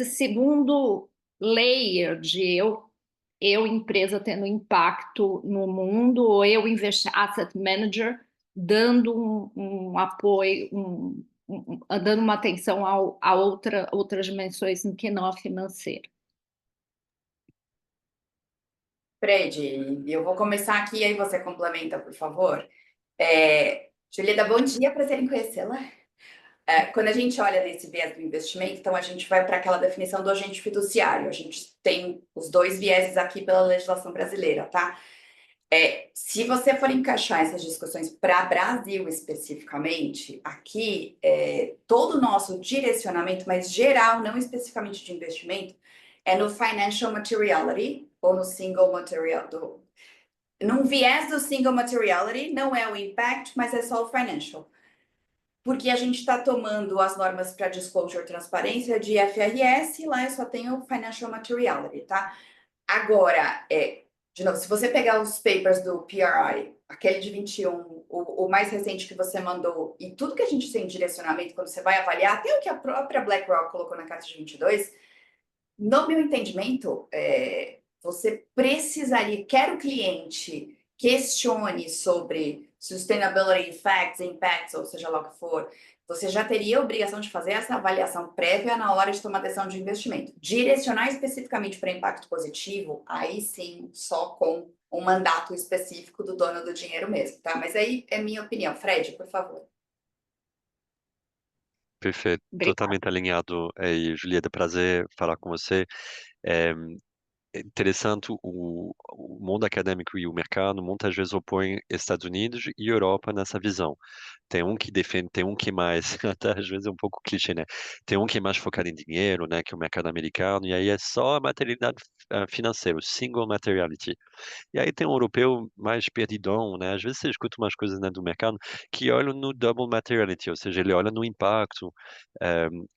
Speaker 5: segundo layer de eu empresa tendo impacto no mundo, ou eu asset manager dando um apoio, dando uma atenção a outras dimensões que não a financeira.
Speaker 1: Fred, eu vou começar aqui, aí você complementa, por favor. Julieta, bom dia, prazer em conhecê-la. Quando a gente olha nesse viés do investimento, então a gente vai para aquela definição do agente fiduciário. A gente tem os dois vieses aqui pela legislação brasileira, tá? Se você for encaixar essas discussões para Brasil especificamente, aqui todo o nosso direcionamento, mas geral, não especificamente de investimento, é no financial materiality ou no single material. Num viés do single materiality, não é o impact, mas é só o financial. Porque a gente está tomando as normas para disclosure transparência de FRS, e lá eu só tenho financial materiality, tá? Agora, de novo, se você pegar os papers do PRI, aquele de 21, o mais recente que você mandou, e tudo que a gente tem de direcionamento, quando você vai avaliar, até o que a própria BlackRock colocou na carta de 22, no meu entendimento, você precisaria, quer o cliente questione sobre sustainability effects, impacts, ou seja lá o que for, você já teria a obrigação de fazer essa avaliação prévia na hora de tomar decisão de investimento. Direcionar especificamente para impacto positivo, aí sim, só com um mandato específico do dono do dinheiro mesmo, tá? Mas aí é minha opinião. Fred, por favor.
Speaker 4: Perfeito,
Speaker 5: Obrigada.
Speaker 4: totalmente alinhado aí, Julieta, prazer falar com você. É interessante o mundo acadêmico e o mercado muitas vezes opõem Estados Unidos e Europa nessa visão. Tem um que defende, tem um que mais, até às vezes é um pouco clichê, né? Tem um que é mais focado em dinheiro, né? Que é o mercado americano, e aí é só a materialidade financeira, o single materiality. E aí tem um europeu mais perdidão, né? Às vezes você escuta umas coisas, né, do mercado que olham no double materiality, ou seja, ele olha no impacto,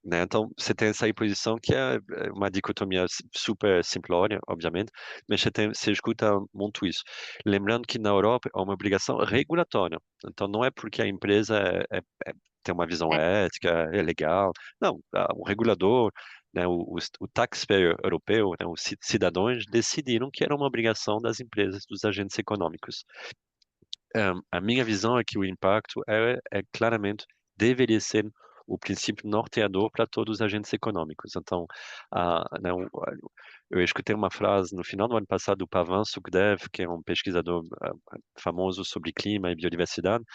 Speaker 4: né? Então você tem essa aí posição que é uma dicotomia super simplória, obviamente, mas você escuta muito isso. Lembrando que na Europa é uma obrigação regulatória, então não é porque a empresa tem uma visão ética, é legal. Não, o regulador, né, o taxpayer europeu, né, os cidadãos decidiram que era uma obrigação das empresas, dos agentes econômicos. A minha visão é que o impacto claramente deveria ser o princípio norteador para todos os agentes econômicos. Então, né, eu escutei uma frase no final do ano passado do Pavan Sukhdev, que é um pesquisador famoso sobre clima e biodiversidade.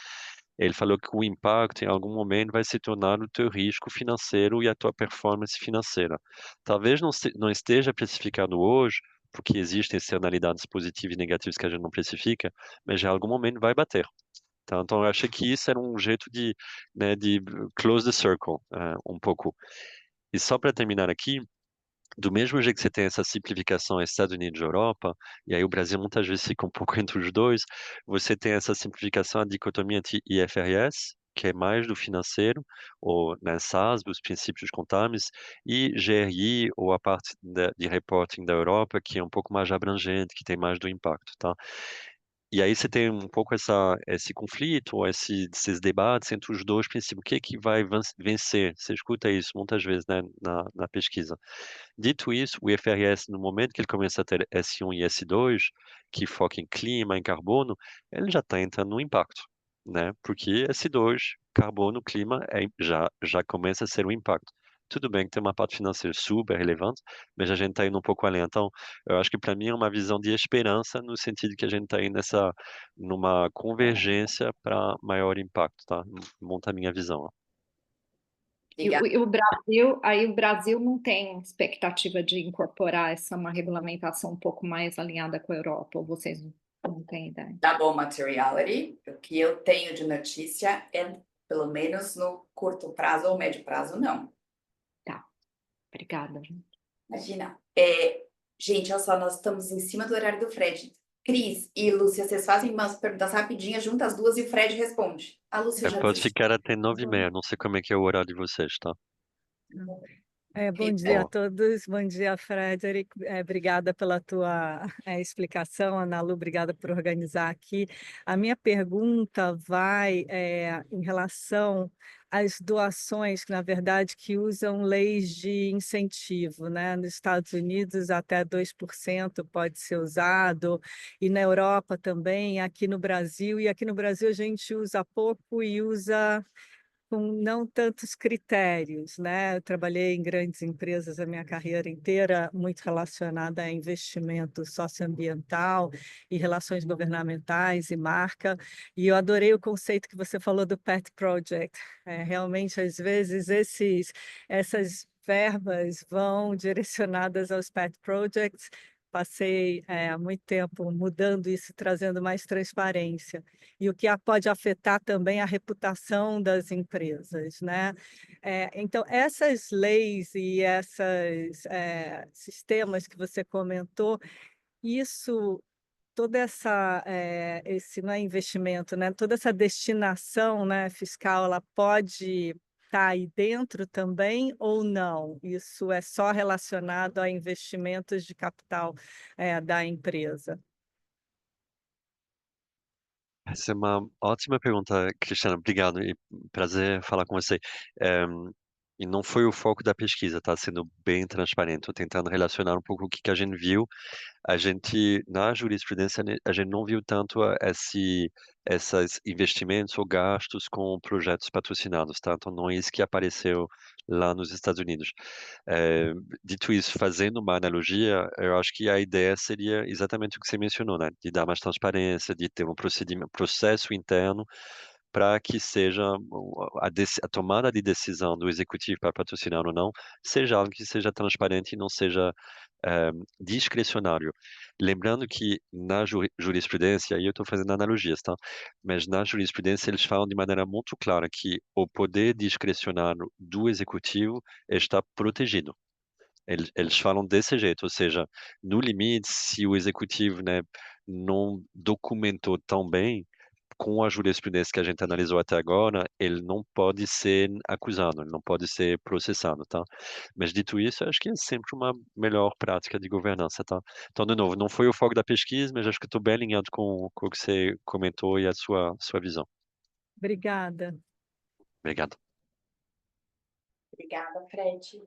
Speaker 4: Ele falou que o impacto, em algum momento, vai se tornar o teu risco financeiro e a tua performance financeira. Talvez não esteja precificado hoje, porque existem externalidades positivas e negativas que a gente não precifica, mas em algum momento vai bater. Tá? Então, eu achei que isso era um jeito né, de close the circle, um pouco. E só para terminar aqui, do mesmo jeito que você tem essa simplificação Estados Unidos e Europa, e aí o Brasil muitas vezes fica um pouco entre os dois, você tem essa simplificação, a dicotomia entre IFRS, que é mais do financeiro, ou né, SASB, os princípios contábeis, e GRI, ou a parte de reporting da Europa, que é um pouco mais abrangente, que tem mais do impacto, tá? E aí você tem um pouco esse conflito, ou esses debates entre os dois princípios. O que é que vai vencer? Você escuta isso muitas vezes, né, na pesquisa. Dito isso, o IFRS, no momento que ele começa a ter S1 e S2, que foca em clima, em carbono, ele já está entrando no impacto, né? Porque S2, carbono, clima, já começa a ser um impacto. Tudo bem que tem uma parte financeira super relevante, mas a gente está indo um pouco além. Então, eu acho que para mim é uma visão de esperança, no sentido que a gente está indo numa convergência para maior impacto, tá? Monta a minha visão. Ó.
Speaker 1: Obrigada.
Speaker 5: O Brasil não tem expectativa de incorporar uma regulamentação um pouco mais alinhada com a Europa, ou vocês não têm ideia?
Speaker 1: Double materiality, o que eu tenho de notícia é, pelo menos no curto prazo ou médio prazo, não.
Speaker 5: Tá, obrigada.
Speaker 1: Imagina. Gente, olha só, nós estamos em cima do horário do Fred. Cris e Lúcia, vocês fazem umas perguntas rapidinhas, junta as duas e o Fred responde. A Lúcia já
Speaker 4: Pode
Speaker 1: desistiu.
Speaker 4: ficar até 9h30, não sei como é que é o horário de vocês, tá?
Speaker 2: Bom dia a todos, bom dia, Frederic. Obrigada pela tua explicação, Ana Lu, obrigada por organizar aqui. A minha pergunta vai em relação às doações, que na verdade que usam leis de incentivo, né? Nos Estados Unidos até 2% pode ser usado, e na Europa também, aqui no Brasil, e aqui no Brasil a gente usa pouco e usa com não tantos critérios, né? Eu trabalhei em grandes empresas a minha carreira inteira, muito relacionada a investimento socioambiental e relações governamentais e marca, e eu adorei o conceito que você falou do Pet Project. Realmente, às vezes, essas verbas vão direcionadas aos Pet Projects. Passei muito tempo mudando isso, trazendo mais transparência. E o que pode afetar também a reputação das empresas, né? Então, essas leis e esses sistemas que você comentou, isso, toda esse não é investimento, né? Toda essa destinação, né, fiscal, ela pode estar aí dentro também ou não? Isso é só relacionado a investimentos de capital da empresa?
Speaker 4: Essa é uma ótima pergunta, Cristiana. Obrigado e prazer falar com você. E não foi o foco da pesquisa, tá sendo bem transparente. Estou tentando relacionar um pouco o que que a gente viu. A gente, na jurisprudência, né, a gente não viu tanto esses investimentos ou gastos com projetos patrocinados, tá? Então, não é isso que apareceu lá nos Estados Unidos. É, dito isso, fazendo uma analogia, eu acho que a ideia seria exatamente o que você mencionou, né? De dar mais transparência, de ter um processo interno para que seja a tomada de decisão do executivo para patrocinar ou não, seja algo que seja transparente e não seja discricionário. Lembrando que na jurisprudência, e eu estou fazendo analogias, tá? Mas na jurisprudência eles falam de maneira muito clara que o poder discricionário do executivo está protegido. Eles falam desse jeito, ou seja, no limite, se o executivo, né, não documentou tão bem, com a jurisprudência que a gente analisou até agora, ele não pode ser acusado, ele não pode ser processado, tá? Mas dito isso, acho que é sempre uma melhor prática de governança, tá? Então, de novo, não foi o foco da pesquisa, mas acho que estou bem alinhado com o que você comentou e a sua visão.
Speaker 2: Obrigada.
Speaker 4: Obrigado.
Speaker 1: Obrigada, Fred.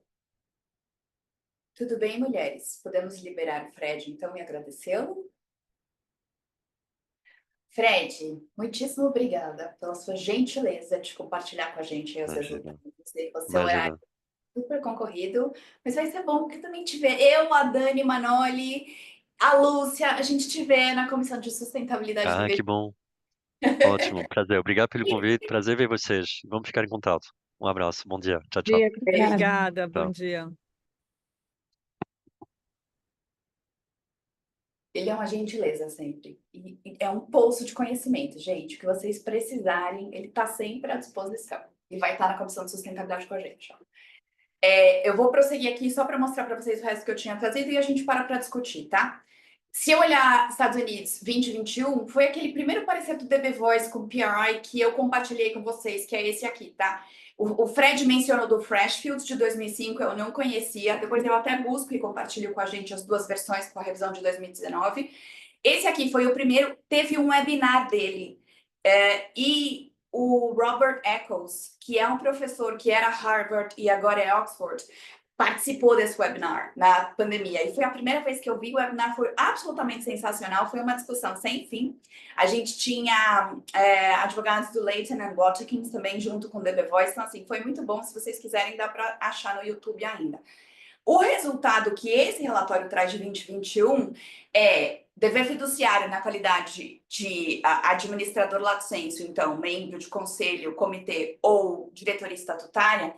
Speaker 1: Tudo bem, mulheres? Podemos liberar o Fred, então, e agradecê-lo? Fred, muitíssimo obrigada pela sua gentileza de compartilhar com a gente aí os
Speaker 4: Imagina,
Speaker 1: resultados. Sei que o seu
Speaker 4: imagina.
Speaker 1: horário é super concorrido, mas vai ser bom que também tiver eu, a Dani Manoli, a Lúcia, a gente tiver na Comissão de Sustentabilidade do
Speaker 4: Ah, que
Speaker 1: IBGE.
Speaker 4: bom. Ótimo, prazer. Obrigado pelo convite, prazer ver vocês. Vamos ficar em contato. Um abraço, bom dia. Tchau, tchau.
Speaker 2: Obrigada, bom
Speaker 4: Tchau.
Speaker 2: dia.
Speaker 1: Ele é uma gentileza sempre. E é um poço de conhecimento, gente. O que vocês precisarem, ele está sempre à disposição. E vai estar na Comissão de Sustentabilidade com a gente. Ó. Eu vou prosseguir aqui só para mostrar para vocês o resto que eu tinha trazido e a gente para discutir, tá? Se eu olhar Estados Unidos 2021, foi aquele primeiro parecer do DB Voice com o PRI que eu compartilhei com vocês, que é esse aqui, tá? O Fred mencionou do Freshfields de 2005, eu não conhecia. Depois eu até busco e compartilho com a gente as duas versões com a revisão de 2019. Esse aqui foi o primeiro, teve um webinar dele. E o Robert Eccles, que é um professor que era Harvard e agora é Oxford, participou desse webinar na pandemia. E foi a primeira vez que eu vi o webinar, foi absolutamente sensacional, foi uma discussão sem fim. A gente tinha advogados do Layton and Watkins também junto com o DB Voice, então assim, foi muito bom. Se vocês quiserem, dá para achar no YouTube ainda. O resultado que esse relatório traz de 2021 é dever fiduciário na qualidade de administrador lato sensu, então membro de conselho, comitê ou diretoria estatutária,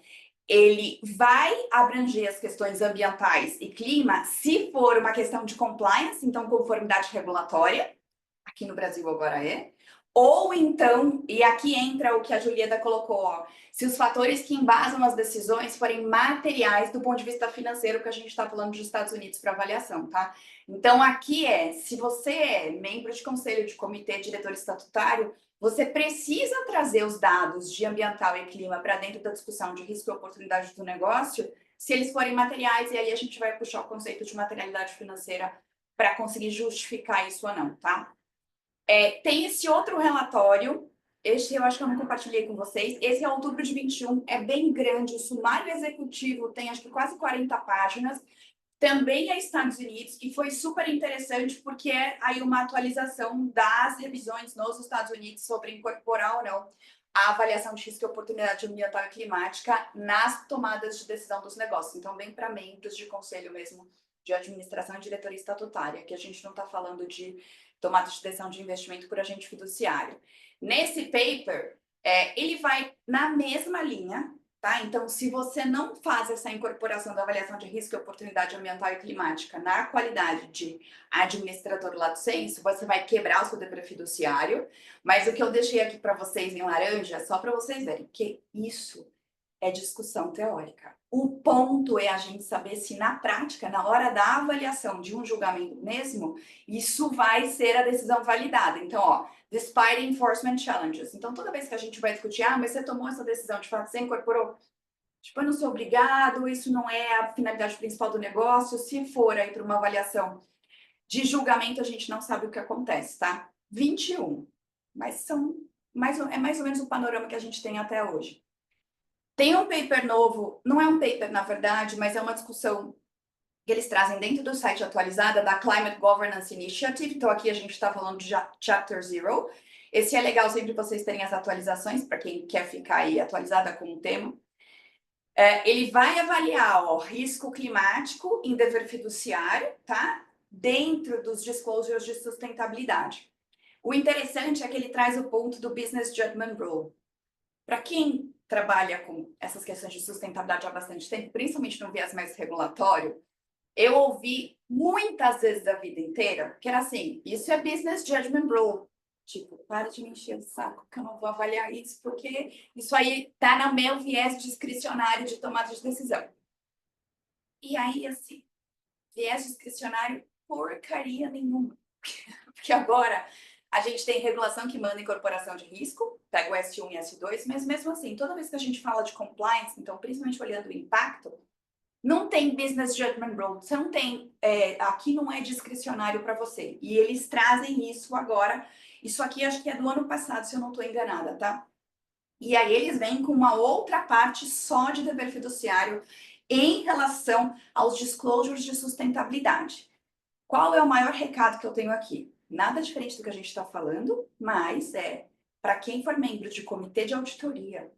Speaker 1: ele vai abranger as questões ambientais e clima se for uma questão de compliance, então conformidade regulatória, aqui no Brasil agora ou então, e aqui entra o que a Julieta colocou, ó, se os fatores que embasam as decisões forem materiais do ponto de vista financeiro, que a gente está falando dos Estados Unidos para avaliação, tá? Então, aqui se você é membro de conselho de comitê diretor estatutário, você precisa trazer os dados de ambiental e clima para dentro da discussão de risco e oportunidade do negócio, se eles forem materiais, e aí a gente vai puxar o conceito de materialidade financeira para conseguir justificar isso ou não, tá? Tem esse outro relatório, este eu acho que eu não compartilhei com vocês, esse é outubro de 21, é bem grande, o sumário executivo tem acho que quase 40 páginas, também é Estados Unidos, e foi super interessante porque é aí uma atualização das revisões nos Estados Unidos sobre incorporar ou não a avaliação de risco e oportunidade ambiental e climática nas tomadas de decisão dos negócios. Então, bem para membros de conselho mesmo, de administração e diretoria estatutária, que a gente não está falando de tomada de decisão de investimento por agente fiduciário. Nesse paper, ele vai na mesma linha, tá? Então, se você não faz essa incorporação da avaliação de risco e oportunidade ambiental e climática na qualidade de administrador lato sensu, você vai quebrar o seu dever fiduciário. Mas o que eu deixei aqui para vocês em laranja, só para vocês verem, que isso é discussão teórica. O ponto é a gente saber se na prática, na hora da avaliação de um julgamento mesmo, isso vai ser a decisão validada. Então, ó, despite enforcement challenges. Então, toda vez que a gente vai discutir, mas você tomou essa decisão, de fato, você incorporou, tipo, eu não sou obrigado, isso não é a finalidade principal do negócio. Se for aí para uma avaliação de julgamento, a gente não sabe o que acontece, tá? 21. Mas é mais ou menos o panorama que a gente tem até hoje. Tem um paper novo, não é um paper, na verdade, mas é uma discussão que eles trazem dentro do site atualizada da Climate Governance Initiative. Então, aqui a gente está falando de Chapter 0. Esse é legal sempre vocês terem as atualizações, para quem quer ficar aí atualizada com o tema. Ele vai avaliar risco climático em dever fiduciário, tá? Dentro dos disclosures de sustentabilidade. O interessante é que ele traz o ponto do Business Judgment Rule. Para quem trabalha com essas questões de sustentabilidade há bastante tempo, principalmente no viés mais regulatório, eu ouvi muitas vezes a vida inteira que era assim, isso é Business Judgment Rule. Tipo, para de me encher o saco, que eu não vou avaliar isso, porque isso aí tá no meu viés discricionário de tomada de decisão. E aí, assim, viés discricionário, porcaria nenhuma. Porque agora a gente tem regulação que manda incorporação de risco, pega o S1 e S2, mas mesmo assim, toda vez que a gente fala de compliance, então principalmente olhando o impacto, não tem business judgment rule, você não tem, aqui não é discricionário para você. E eles trazem isso agora, isso aqui acho que é do ano passado, se eu não estou enganada, tá? E aí eles vêm com uma outra parte só de dever fiduciário em relação aos disclosures de sustentabilidade. Qual é o maior recado que eu tenho aqui? Nada diferente do que a gente está falando, mas para quem for membro de comitê de auditoria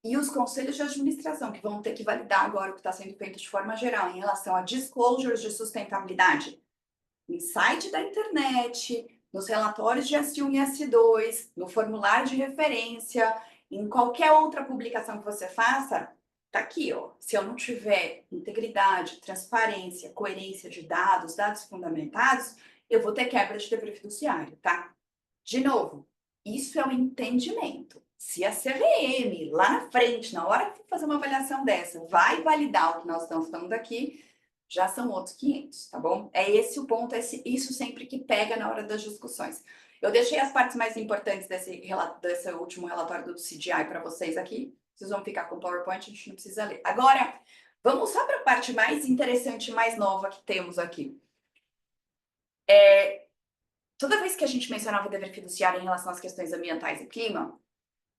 Speaker 1: e os conselhos de administração, que vão ter que validar agora o que está sendo feito de forma geral em relação a disclosures de sustentabilidade, no site da internet, nos relatórios de S1 e S2, no formulário de referência, em qualquer outra publicação que você faça, tá aqui, ó. Se eu não tiver integridade, transparência, coerência de dados, dados fundamentados, eu vou ter quebra de dever fiduciário, tá? De novo, isso é o entendimento. Se a CVM, lá na frente, na hora que for fazer uma avaliação dessa, vai validar o que nós estamos falando aqui, já são outros 500, tá bom? É esse o ponto, isso sempre que pega na hora das discussões. Eu deixei as partes mais importantes desse último relatório do CGI para vocês aqui. Vocês vão ficar com o PowerPoint, a gente não precisa ler. Agora, vamos só para a parte mais interessante, mais nova que temos aqui. Toda vez que a gente mencionava o dever fiduciário em relação às questões ambientais e clima,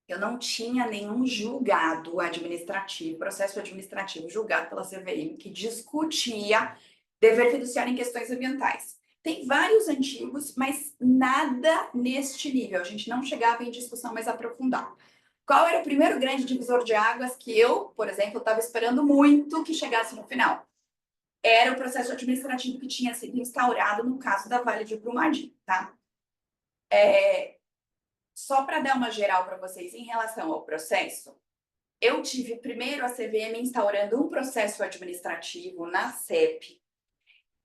Speaker 1: eu não tinha nenhum julgado administrativo, processo administrativo julgado pela CVM que discutia dever fiduciário em questões ambientais. Tem vários antigos, mas nada neste nível. A gente não chegava em discussão mais aprofundada. Qual era o primeiro grande divisor de águas que eu, por exemplo, estava esperando muito que chegasse no final? Era o processo administrativo que tinha sido instaurado no caso da Vale de Brumadinho, tá? Só para dar uma geral para vocês em relação ao processo, eu tive primeiro a CVM instaurando um processo administrativo na CEP,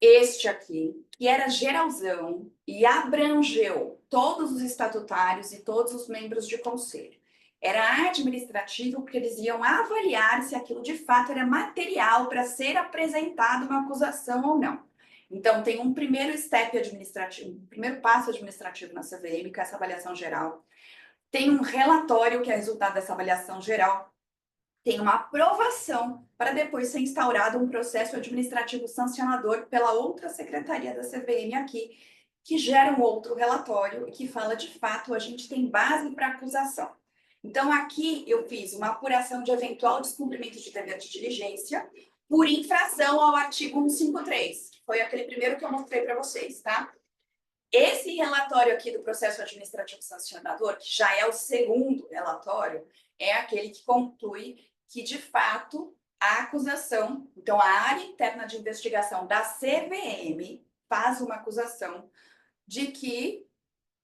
Speaker 1: este aqui, que era geralzão e abrangeu todos os estatutários e todos os membros de conselho. Era administrativo porque eles iam avaliar se aquilo de fato era material para ser apresentado uma acusação ou não. Então, tem um primeiro step administrativo, um primeiro passo administrativo na CVM, que é essa avaliação geral. Tem um relatório que é resultado dessa avaliação geral. Tem uma aprovação para depois ser instaurado um processo administrativo sancionador pela outra secretaria da CVM aqui, que gera um outro relatório e que fala de fato a gente tem base para acusação. Então aqui eu fiz uma apuração de eventual descumprimento de dever de diligência por infração ao artigo 153, que foi aquele primeiro que eu mostrei para vocês, tá? Esse relatório aqui do processo administrativo sancionador, que já é o segundo relatório, é aquele que conclui que, de fato, a acusação, então a área interna de investigação da CVM faz uma acusação de que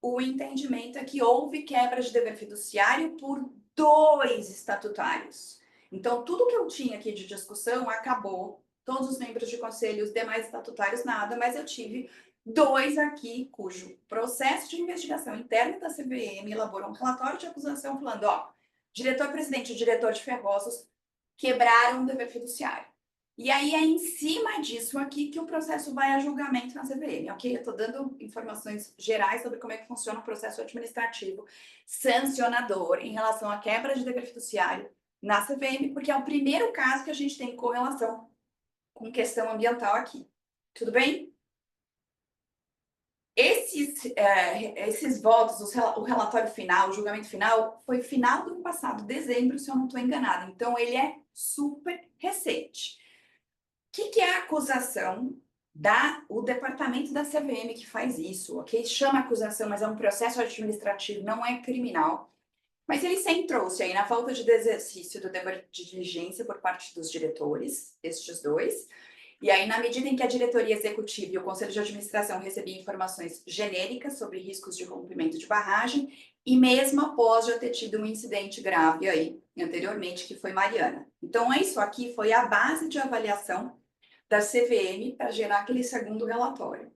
Speaker 1: o entendimento é que houve quebra de dever fiduciário por 2 estatutários. Então, tudo que eu tinha aqui de discussão acabou, todos os membros de conselho, os demais estatutários, nada, mas eu tive 2 aqui, cujo processo de investigação interna da CVM elaborou um relatório de acusação falando, ó, diretor-presidente e diretor de ferrosos quebraram o dever fiduciário. E aí é em cima disso aqui que o processo vai a julgamento na CVM, ok? Eu estou dando informações gerais sobre como é que funciona o processo administrativo sancionador em relação à quebra de dever fiduciário na CVM, porque é o primeiro caso que a gente tem correlação com questão ambiental aqui. Tudo bem? Esses votos, o relatório final, o julgamento final, foi final do ano passado, dezembro, se eu não estou enganada. Então, ele é super recente. O que é a acusação o departamento da CVM que faz isso, ok? Chama acusação, mas é um processo administrativo, não é criminal. Mas ele centrou-se aí na falta de exercício do dever de diligência por parte dos diretores, estes 2. E aí, na medida em que a diretoria executiva e o conselho de administração recebiam informações genéricas sobre riscos de rompimento de barragem, e mesmo após já ter tido um incidente grave aí anteriormente, que foi Mariana. Então, isso aqui foi a base de avaliação da CVM para gerar aquele segundo relatório. O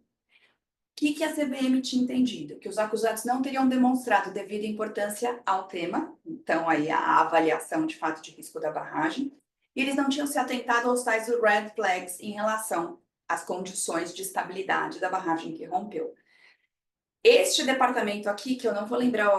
Speaker 1: que a CVM tinha entendido? Que os acusados não teriam demonstrado devida importância ao tema, então aí a avaliação de fato de risco da barragem, e eles não tinham se atentado aos tais red flags em relação às condições de estabilidade da barragem que rompeu. Este departamento aqui, que eu não vou lembrar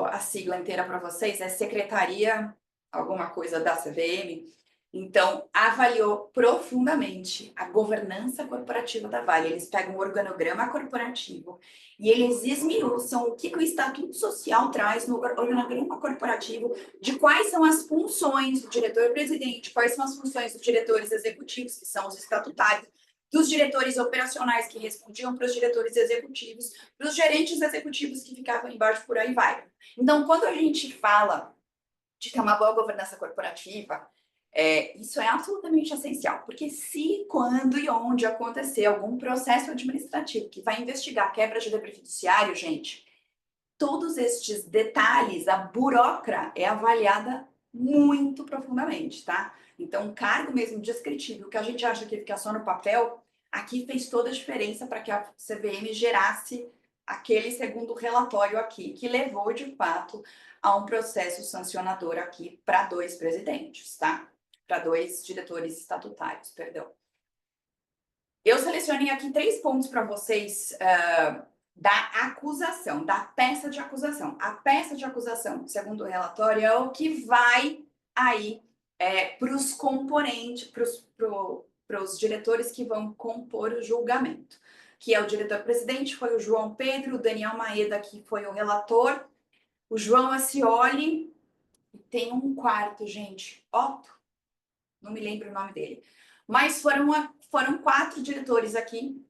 Speaker 1: a sigla inteira para vocês, é Secretaria alguma coisa da CVM, então avaliou profundamente a governança corporativa da Vale. Eles pegam o organograma corporativo e eles esmiuçam o que o Estatuto Social traz no organograma corporativo, de quais são as funções do diretor-presidente, quais são as funções dos diretores executivos, que são os estatutários, dos diretores operacionais que respondiam para os diretores executivos, para os gerentes executivos que ficavam embaixo, por aí vai. Então, quando a gente fala de ter uma boa governança corporativa, isso é absolutamente essencial, porque se, quando e onde acontecer algum processo administrativo que vai investigar a quebra de dever fiduciário, gente, todos estes detalhes, a burocracia é avaliada muito profundamente, tá? Então, o cargo mesmo descritivo, que a gente acha que fica só no papel, aqui fez toda a diferença para que a CVM gerasse aquele segundo relatório aqui, que levou, de fato, a um processo sancionador aqui para 2 presidentes, tá? Para 2 diretores estatutários, perdão. Eu selecionei aqui 3 pontos para vocês da acusação, da peça de acusação. A peça de acusação, segundo o relatório, é o que vai aí para os componentes, para os diretores que vão compor o julgamento, que é o diretor-presidente, foi o João Pedro, o Daniel Maeda, que foi o relator, o João Ascioli, e tem um quarto, gente, Otto, não me lembro o nome dele, mas foram 4 diretores aqui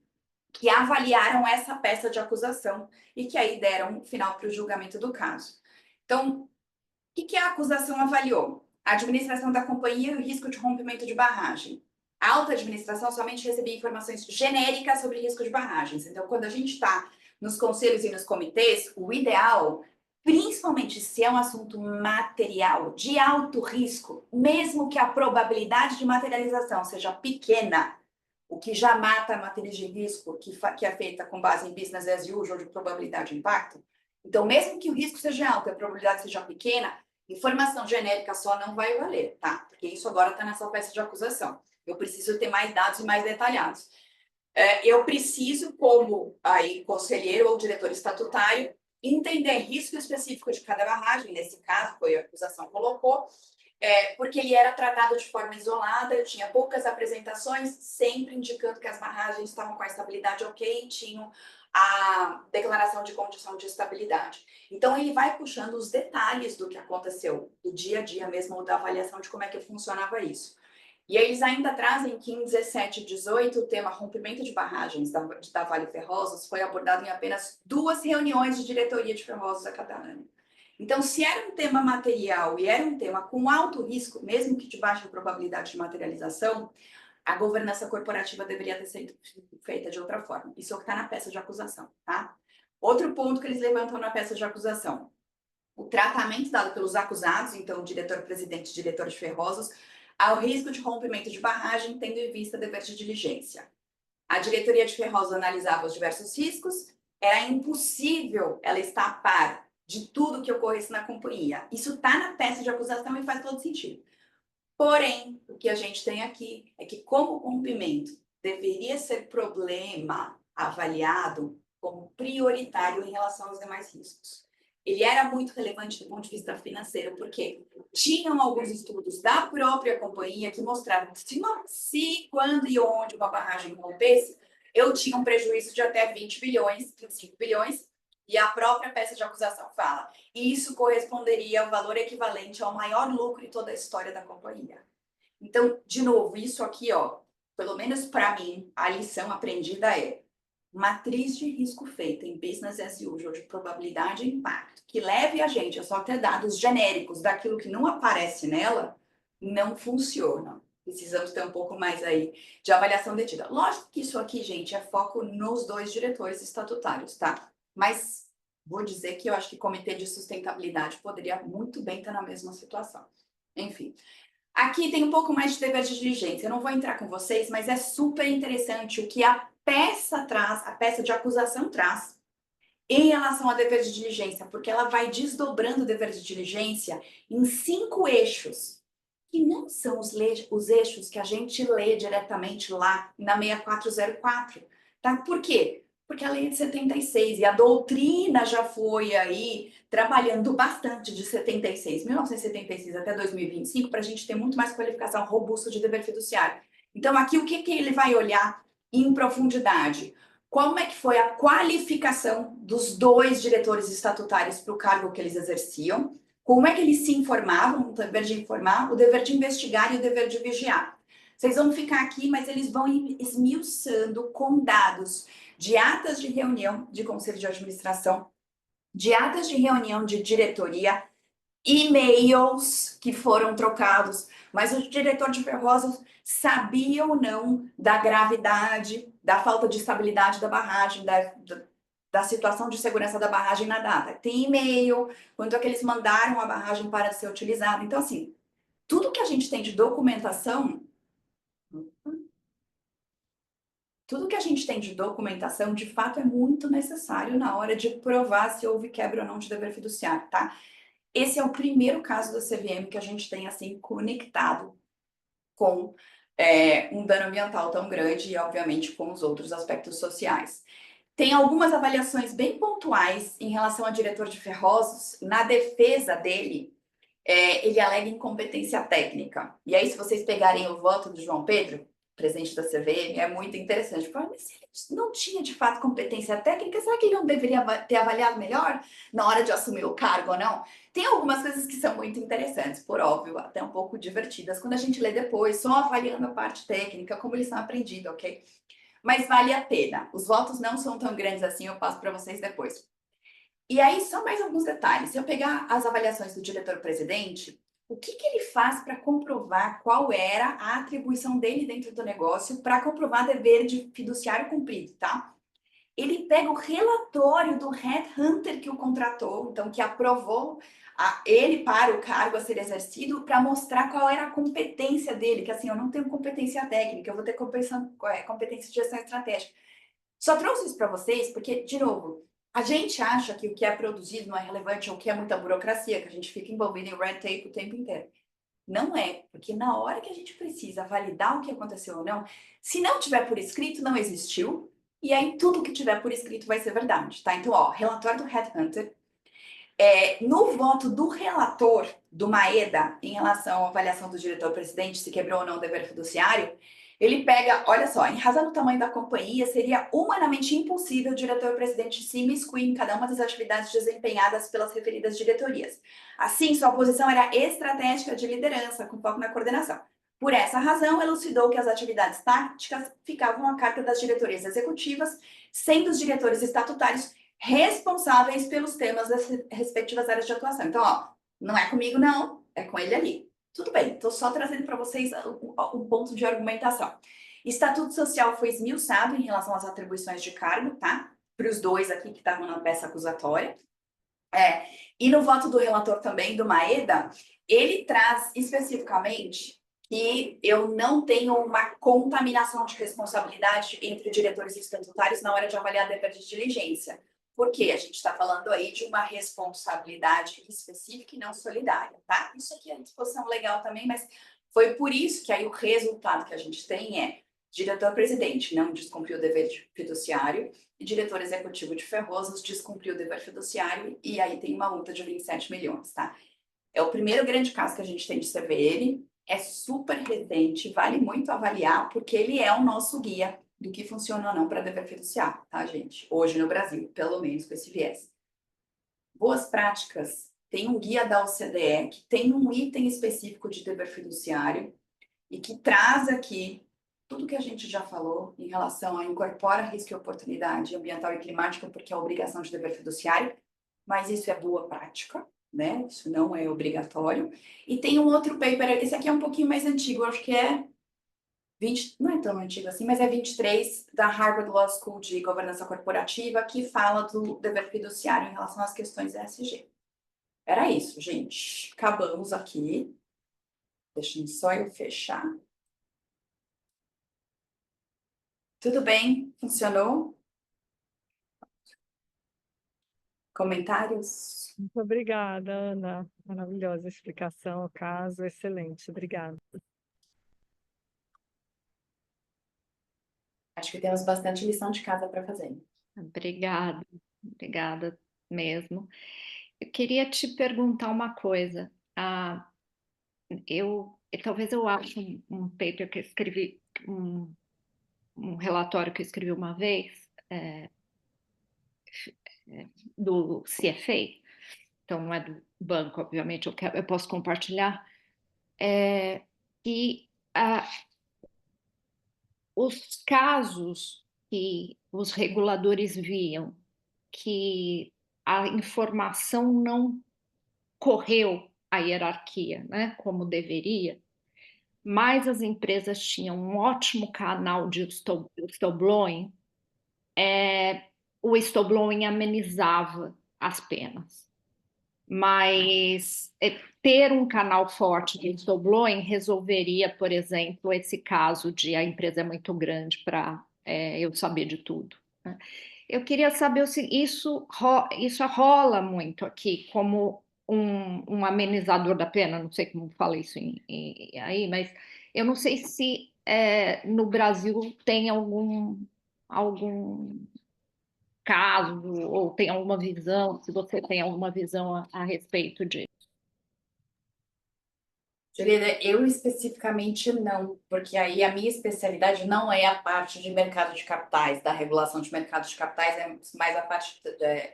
Speaker 1: que avaliaram essa peça de acusação e que aí deram final para o julgamento do caso. Então, o que a acusação avaliou? A administração da companhia e o risco de rompimento de barragem. A alta administração somente recebia informações genéricas sobre risco de barragens. Então, quando a gente está nos conselhos e nos comitês, o ideal principalmente se é um assunto material, de alto risco, mesmo que a probabilidade de materialização seja pequena, o que já mata a matriz de risco, que é feita com base em business as usual, de probabilidade de impacto. Então, mesmo que o risco seja alto e a probabilidade seja pequena, informação genérica só não vai valer, tá? Porque isso agora está nessa peça de acusação. Eu preciso ter mais dados e mais detalhados. Eu preciso, como aí conselheiro ou diretor estatutário, entender risco específico de cada barragem, nesse caso foi a acusação colocou, porque ele era tratado de forma isolada, tinha poucas apresentações, sempre indicando que as barragens estavam com a estabilidade ok, tinham a declaração de condição de estabilidade. Então, ele vai puxando os detalhes do que aconteceu, do dia a dia mesmo, ou da avaliação de como é que funcionava isso. E eles ainda trazem que em 17 e 18 o tema rompimento de barragens da Vale Ferrosos foi abordado em apenas 2 reuniões de diretoria de Ferrosos a cada ano. Então, se era um tema material e era um tema com alto risco, mesmo que de baixa probabilidade de materialização, a governança corporativa deveria ter sido feita de outra forma. Isso é o que está na peça de acusação, tá? Outro ponto que eles levantam na peça de acusação: o tratamento dado pelos acusados, então o diretor-presidente e diretor de Ferrosos, ao risco de rompimento de barragem, tendo em vista dever de diligência. A diretoria de Ferrosos analisava os diversos riscos, era impossível ela estar a par de tudo que ocorresse na companhia. Isso está na peça de acusação e faz todo sentido. Porém, o que a gente tem aqui é que, como o rompimento deveria ser problema avaliado como prioritário em relação aos demais riscos, ele era muito relevante do ponto de vista financeiro, porque tinham alguns estudos da própria companhia que mostravam que se, quando e onde uma barragem rompesse, eu tinha um prejuízo de até 20 bilhões, 25 bilhões, e a própria peça de acusação fala. E isso corresponderia ao valor equivalente ao maior lucro em toda a história da companhia. Então, de novo, isso aqui, ó, pelo menos para mim, a lição aprendida é: matriz de risco feita em business as usual de probabilidade e impacto, que leve a gente a só ter dados genéricos daquilo que não aparece nela, não funciona. Precisamos ter um pouco mais aí de avaliação detida. Lógico que isso aqui, gente, é foco nos 2 diretores estatutários, tá? Mas vou dizer que eu acho que o Comitê de Sustentabilidade poderia muito bem estar na mesma situação. Enfim. Aqui tem um pouco mais de dever de diligência. Eu não vou entrar com vocês, mas é super interessante o que a peça traz, a peça de acusação traz em relação ao dever de diligência, porque ela vai desdobrando o dever de diligência em 5 eixos, que não são os eixos que a gente lê diretamente lá na 6404. Tá? Por quê? Porque a lei é de 76 e a doutrina já foi aí trabalhando bastante de 1976 até 2025 para a gente ter muito mais qualificação robusta de dever fiduciário. Então, aqui o que ele vai olhar em profundidade? Como é que foi a qualificação dos 2 diretores estatutários para o cargo que eles exerciam? Como é que eles se informavam, o dever de informar, o dever de investigar e o dever de vigiar? Vocês vão ficar aqui, mas eles vão esmiuçando com dados de atas de reunião de conselho de administração, de atas de reunião de diretoria, e-mails que foram trocados, mas o diretor de Ferrosos sabia ou não da gravidade, da falta de estabilidade da barragem, da situação de segurança da barragem na data. Tem e-mail, quanto é que eles mandaram a barragem para ser utilizada. Então, assim, tudo que a gente tem de documentação, de fato, é muito necessário na hora de provar se houve quebra ou não de dever fiduciário, tá? Esse é o primeiro caso da CVM que a gente tem, assim, conectado com um dano ambiental tão grande e, obviamente, com os outros aspectos sociais. Tem algumas avaliações bem pontuais em relação ao diretor de Ferrosos. Na defesa dele, ele alega incompetência técnica. E aí, se vocês pegarem o voto do João Pedro, presidente da CVM, é muito interessante. Mas se ele não tinha, de fato, competência técnica, será que ele não deveria ter avaliado melhor na hora de assumir o cargo ou não? Tem algumas coisas que são muito interessantes, por óbvio, até um pouco divertidas, quando a gente lê depois, só avaliando a parte técnica, como eles são aprendidos, ok? Mas vale a pena. Os votos não são tão grandes assim, eu passo para vocês depois. E aí, só mais alguns detalhes. Se eu pegar as avaliações do diretor-presidente, o que ele faz para comprovar qual era a atribuição dele dentro do negócio para comprovar dever de fiduciário cumprido, tá? ele pega o relatório do headhunter que o contratou, então que aprovou ele para o cargo a ser exercido, para mostrar qual era a competência dele, que assim, eu não tenho competência técnica, eu vou ter competência de gestão estratégica. Só trouxe isso para vocês porque, de novo, a gente acha que o que é produzido não é relevante ou que é muita burocracia, que a gente fica envolvido em red tape o tempo inteiro. Não é, porque na hora que a gente precisa validar o que aconteceu ou não, se não tiver por escrito, não existiu, e aí tudo que tiver por escrito vai ser verdade, tá? Então, ó, relatório do headhunter, no voto do relator do Maeda em relação à avaliação do diretor-presidente, se quebrou ou não o dever fiduciário, ele pega, olha só, em razão do tamanho da companhia, seria humanamente impossível o diretor-presidente se imiscuir em cada uma das atividades desempenhadas pelas referidas diretorias. Assim, sua posição era estratégica de liderança, com foco na coordenação. Por essa razão, elucidou que as atividades táticas ficavam a cargo das diretorias executivas, sendo os diretores estatutários responsáveis pelos temas das respectivas áreas de atuação. Então, ó, não é comigo, não, é com ele ali. Tudo bem, estou só trazendo para vocês um ponto de argumentação. Estatuto social foi esmiuçado em relação às atribuições de cargo, tá? Para os dois aqui que estavam na peça acusatória. E no voto do relator também, do Maeda, ele traz especificamente que eu não tenho uma contaminação de responsabilidade entre diretores estatutários na hora de avaliar dever de diligência. Porque a gente está falando aí de uma responsabilidade específica e não solidária, tá? Isso aqui é disposição legal também, mas foi por isso que aí o resultado que a gente tem é diretor-presidente não descumpriu o dever fiduciário e diretor executivo de Ferrosos descumpriu o dever fiduciário e aí tem uma multa de 27 milhões, tá? É o primeiro grande caso que a gente tem de CVM, é super recente, vale muito avaliar, porque ele é o nosso guia do que funciona ou não para dever fiduciário, tá, gente? Hoje no Brasil, pelo menos com esse viés. Boas práticas, tem um guia da OCDE que tem um item específico de dever fiduciário e que traz aqui tudo que a gente já falou em relação a incorpora risco e oportunidade ambiental e climática, porque é obrigação de dever fiduciário, mas isso é boa prática, né? Isso não é obrigatório. E tem um outro paper, esse aqui é um pouquinho mais antigo, acho que é 20, não é tão antigo assim, mas é 23 da Harvard Law School de Governança Corporativa, que fala do dever fiduciário em relação às questões ESG. Era isso, gente. Acabamos aqui. Deixa só eu fechar. Tudo bem? Funcionou? Comentários?
Speaker 2: Muito obrigada, Ana. Maravilhosa explicação, o caso, excelente. Obrigada.
Speaker 1: Acho que temos bastante lição de casa para fazer.
Speaker 5: Obrigada mesmo. Eu queria te perguntar uma coisa. Talvez eu ache um paper que eu escrevi, um relatório que eu escrevi uma vez, do CFA, então não é do banco, obviamente, eu posso compartilhar, e os casos que os reguladores viam que a informação não correu a hierarquia, né, como deveria, mas as empresas tinham um ótimo canal de whistleblowing, o whistleblowing amenizava as penas. Mas ter um canal forte de whistleblowing resolveria, por exemplo, esse caso de a empresa é muito grande para eu saber de tudo, né? Eu queria saber se isso rola muito aqui como um amenizador da pena, não sei como fala isso aí, mas eu não sei se no Brasil tem algum caso ou tem alguma visão, se você tem alguma visão a respeito disso.
Speaker 1: Juliana, eu especificamente não, porque aí a minha especialidade não é a parte de mercado de capitais, da regulação de mercado de capitais, é mais a parte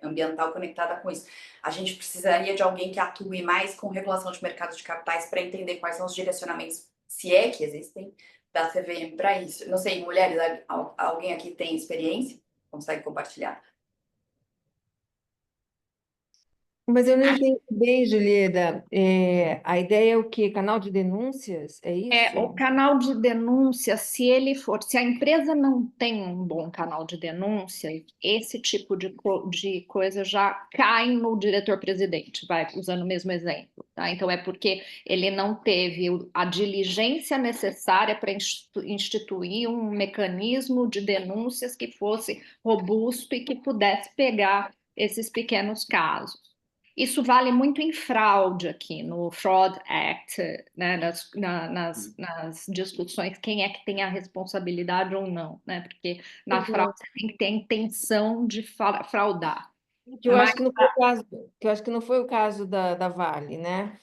Speaker 1: ambiental conectada com isso. A gente precisaria de alguém que atue mais com regulação de mercado de capitais para entender quais são os direcionamentos, se é que existem, da CVM para isso. Não sei, mulheres, alguém aqui tem experiência? Consegue compartilhar?
Speaker 6: Mas eu não entendi bem, Julieta. A ideia é o quê? Canal de denúncias? É
Speaker 5: É, o
Speaker 6: isso?
Speaker 5: canal de denúncia, se a empresa não tem um bom canal de denúncia, esse tipo de coisa já cai no diretor-presidente, vai, usando o mesmo exemplo, tá? Então é porque ele não teve a diligência necessária para instituir um mecanismo de denúncias que fosse robusto e que pudesse pegar esses pequenos casos. Isso vale muito em fraude aqui, no Fraud Act, né, nas discussões, quem é que tem a responsabilidade ou não, né? Porque na fraude você tem que ter a intenção de fraudar.
Speaker 6: Que eu
Speaker 5: Mas
Speaker 6: acho que não foi o caso, que eu acho que não foi o caso da Vale, né?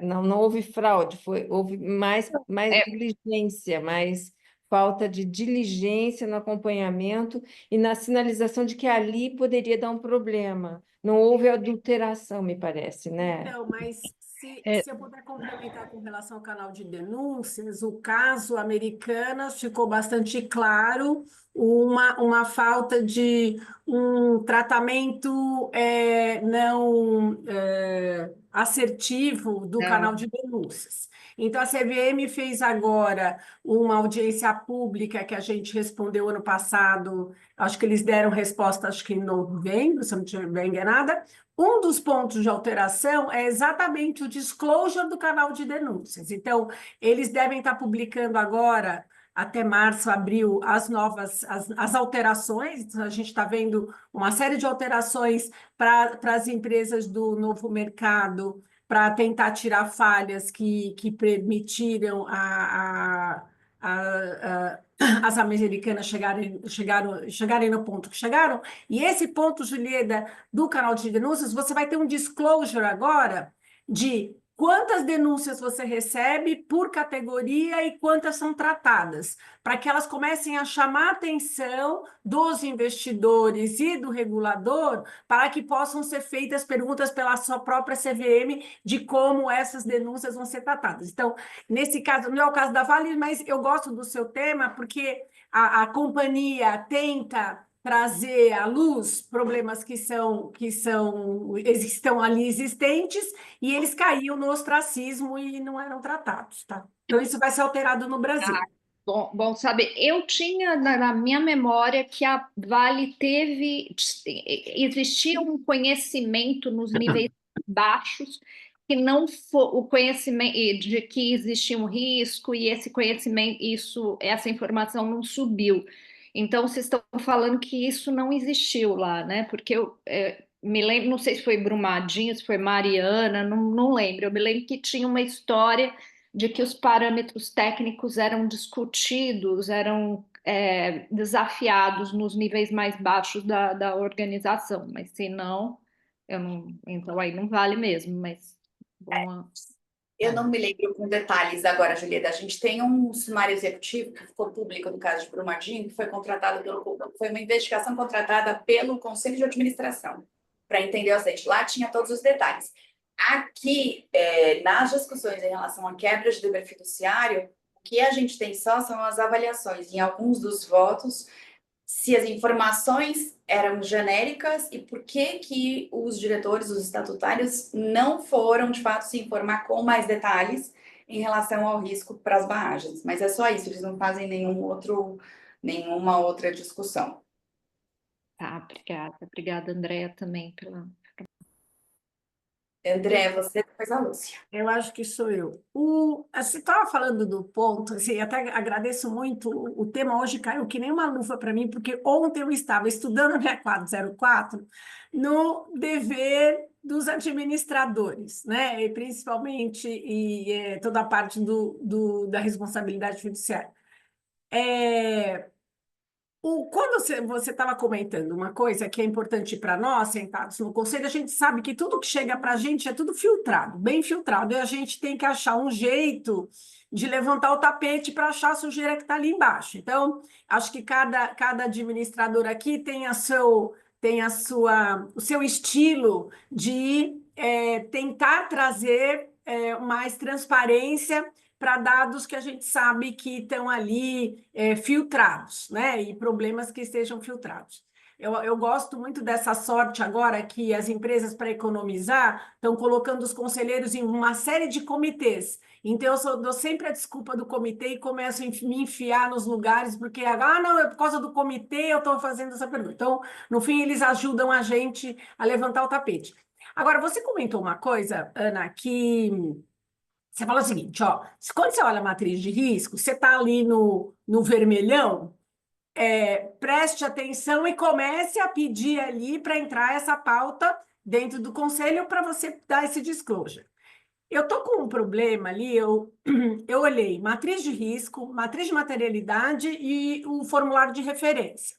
Speaker 6: Não, não houve fraude, houve mais
Speaker 5: é,
Speaker 6: negligência, mais falta de diligência no acompanhamento e na sinalização de que ali poderia dar um problema. Não houve adulteração, me parece, né?
Speaker 7: Então, mas
Speaker 2: É,
Speaker 7: se eu puder complementar com relação ao canal de denúncias, o caso Americanas ficou bastante claro uma falta de um tratamento não assertivo do
Speaker 5: não,
Speaker 7: canal de denúncias. Então, a CVM fez agora uma audiência pública que a gente respondeu ano passado, acho que eles deram resposta, acho que em novembro, se eu não estiver enganada. Um dos pontos de alteração é exatamente o disclosure do canal de denúncias. Então, eles devem estar publicando agora, até março, abril, as alterações. Então, a gente está vendo uma série de alterações para as empresas do novo mercado, para tentar tirar falhas que permitiram as americanas chegarem no ponto que chegaram. E esse ponto, Julieta, do canal de denúncias, você vai ter um disclosure agora de quantas denúncias você recebe por categoria e quantas são tratadas, para que elas comecem a chamar a atenção dos investidores e do regulador, para que possam ser feitas perguntas pela sua própria CVM de como essas denúncias vão ser tratadas. Então, nesse caso, não é o caso da Vale, mas eu gosto do seu tema, porque a companhia tenta trazer à luz problemas que estão ali existentes, e eles caíam no ostracismo e não eram tratados, tá? Então, isso vai ser alterado no Brasil.
Speaker 5: bom saber. Eu tinha na minha memória que a Vale existia um conhecimento nos níveis baixos que não foi o conhecimento de que existia um risco e esse conhecimento, essa informação não subiu. Então, vocês estão falando que isso não existiu lá, né? Porque eu me lembro, não sei se foi Brumadinho, se foi Mariana, não lembro. Eu me lembro que tinha uma história de que os parâmetros técnicos eram discutidos, eram desafiados nos níveis mais baixos da organização, mas se não, então aí não vale mesmo, mas bom,
Speaker 1: Eu não me lembro com detalhes agora, Julieta. A gente tem um sumário executivo que ficou público no caso de Brumadinho, que foi foi uma investigação contratada pelo Conselho de Administração para entender o acidente. Lá tinha todos os detalhes. Aqui, nas discussões em relação à quebra de dever fiduciário, o que a gente tem só são as avaliações em alguns dos votos, se as informações eram genéricas e por que os diretores, os estatutários, não foram, de fato, se informar com mais detalhes em relação ao risco para as barragens. Mas é só isso, eles não fazem nenhuma outra discussão.
Speaker 5: tá, obrigada, Andréa, também
Speaker 1: André, você, depois a Lúcia.
Speaker 7: Eu acho que sou eu. Você estava falando do ponto, assim, até agradeço muito, o tema hoje caiu que nem uma luva para mim, porque ontem eu estava estudando a minha 404 no dever dos administradores, né? E principalmente toda a parte da responsabilidade fiduciária. Quando você estava comentando uma coisa que é importante para nós, sentados no conselho, a gente sabe que tudo que chega para a gente é tudo filtrado, bem filtrado, e a gente tem que achar um jeito de levantar o tapete para achar a sujeira que está ali embaixo. Então, acho que cada administrador aqui tem o seu estilo de tentar trazer mais transparência para dados que a gente sabe que estão ali filtrados, né? E problemas que estejam filtrados. eu gosto muito dessa sorte agora que as empresas, para economizar, estão colocando os conselheiros em uma série de comitês. Então, dou sempre a desculpa do comitê e começo a me enfiar nos lugares, porque, não, é por causa do comitê eu estou fazendo essa pergunta. Então, no fim, eles ajudam a gente a levantar o tapete. Agora, você comentou uma coisa, Ana, que você fala o seguinte, ó, quando você olha a matriz de risco, você está ali no vermelhão, preste atenção e comece a pedir ali para entrar essa pauta dentro do conselho para você dar esse disclosure. Eu estou com um problema ali, eu olhei matriz de risco, matriz de materialidade e o formulário de referência.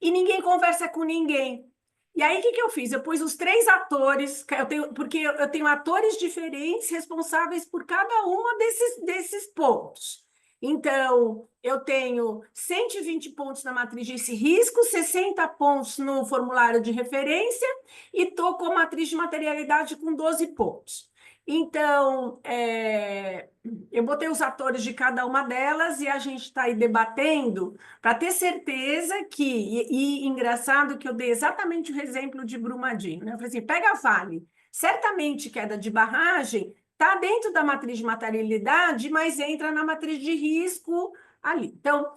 Speaker 7: E ninguém conversa com ninguém. E aí, o que eu fiz? Eu pus os 3 atores, porque eu tenho atores diferentes responsáveis por cada uma desses pontos. Então, eu tenho 120 pontos na matriz de risco, 60 pontos no formulário de referência e estou com a matriz de materialidade com 12 pontos. Então, eu botei os atores de cada uma delas e a gente está aí debatendo para ter certeza que... E engraçado que eu dei exatamente o exemplo de Brumadinho, né? Eu falei assim, pega a Vale, certamente queda de barragem está dentro da matriz de materialidade, mas entra na matriz de risco ali. Então,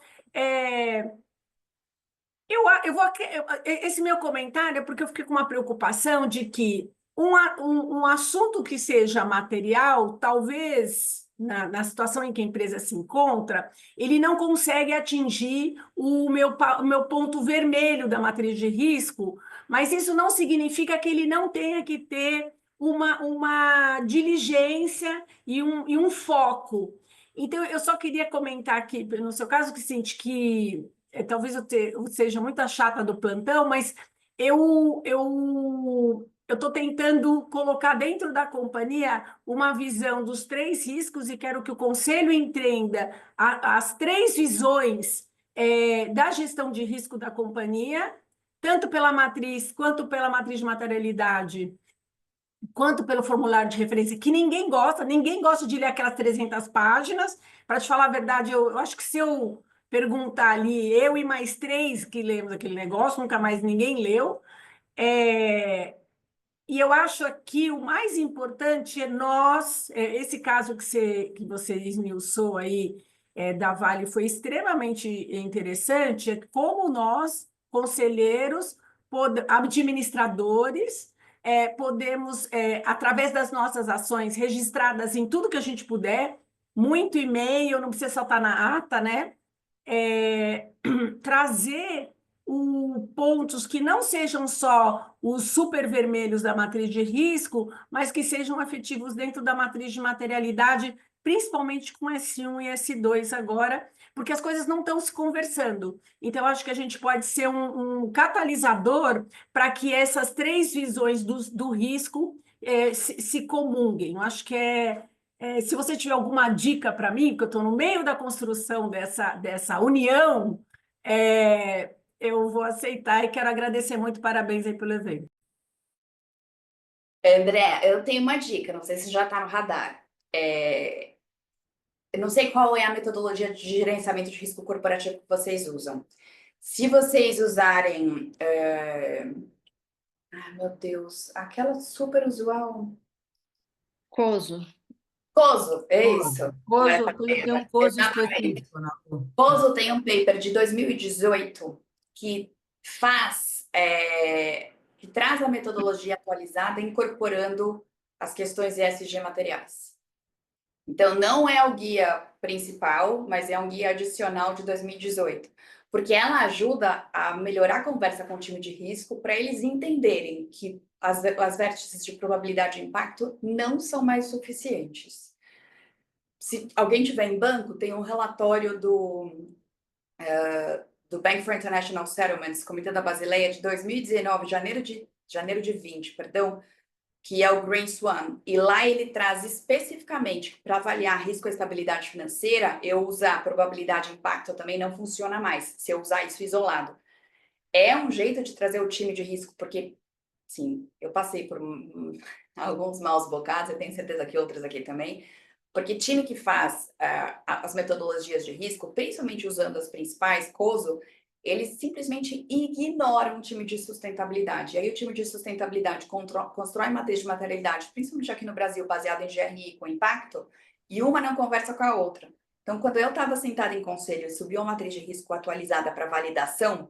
Speaker 7: esse meu comentário é porque eu fiquei com uma preocupação de que um assunto que seja material, talvez, na situação em que a empresa se encontra, ele não consegue atingir o meu ponto vermelho da matriz de risco, mas isso não significa que ele não tenha que ter uma diligência e um foco. Então, eu só queria comentar aqui, no seu caso, que sente que talvez eu seja muito a chata do plantão, mas eu estou tentando colocar dentro da companhia uma visão dos 3 riscos e quero que o conselho entenda as 3 visões da gestão de risco da companhia, tanto pela matriz quanto pela matriz de materialidade, quanto pelo formulário de referência, que ninguém gosta de ler aquelas 300 páginas. Para te falar a verdade, eu acho que se eu perguntar ali, eu e mais 3 que lemos aquele negócio, nunca mais ninguém leu. E eu acho que o mais importante é esse caso que você esmiuçou aí, da Vale, foi extremamente interessante, é como nós, conselheiros, administradores, podemos, através das nossas ações registradas em tudo que a gente puder, muito e-mail, não precisa só estar na ata, né? Trazer pontos que não sejam só os super vermelhos da matriz de risco, mas que sejam efetivos dentro da matriz de materialidade, principalmente com S1 e S2 agora, porque as coisas não estão se conversando. Então, acho que a gente pode ser um catalisador para que essas 3 visões do risco se comunguem. Eu acho que se você tiver alguma dica para mim, porque eu estou no meio da construção dessa união, eu vou aceitar e quero agradecer muito, parabéns aí pelo evento.
Speaker 1: André, eu tenho uma dica, não sei se já está no radar. Eu não sei qual é a metodologia de gerenciamento de risco corporativo que vocês usam. Se vocês usarem... Ai, meu Deus, aquela super usual...
Speaker 5: COSO.
Speaker 1: COSO, é isso.
Speaker 8: Tem um COSO específico, né?
Speaker 1: COSO tem um paper de 2018 que que traz a metodologia atualizada incorporando as questões ESG materiais. Então, não é o guia principal, mas é um guia adicional de 2018, porque ela ajuda a melhorar a conversa com o time de risco para eles entenderem que as vértices de probabilidade de impacto não são mais suficientes. Se alguém tiver em banco, tem um relatório do Bank for International Settlements, Comitê da Basileia, de 2019, janeiro de 20, perdão, que é o Green Swan. E lá ele traz especificamente para avaliar risco e estabilidade financeira, eu usar a probabilidade de impacto também não funciona mais, se eu usar isso isolado. É um jeito de trazer o time de risco, porque, sim, eu passei por alguns maus bocados, eu tenho certeza que outros aqui também, porque time que faz as metodologias de risco, principalmente usando as principais, COSO, eles simplesmente ignoram o time de sustentabilidade. E aí o time de sustentabilidade constrói matriz de materialidade, principalmente aqui no Brasil, baseada em GRI com impacto, e uma não conversa com a outra. Então, quando eu estava sentada em conselho e subiu uma matriz de risco atualizada para validação,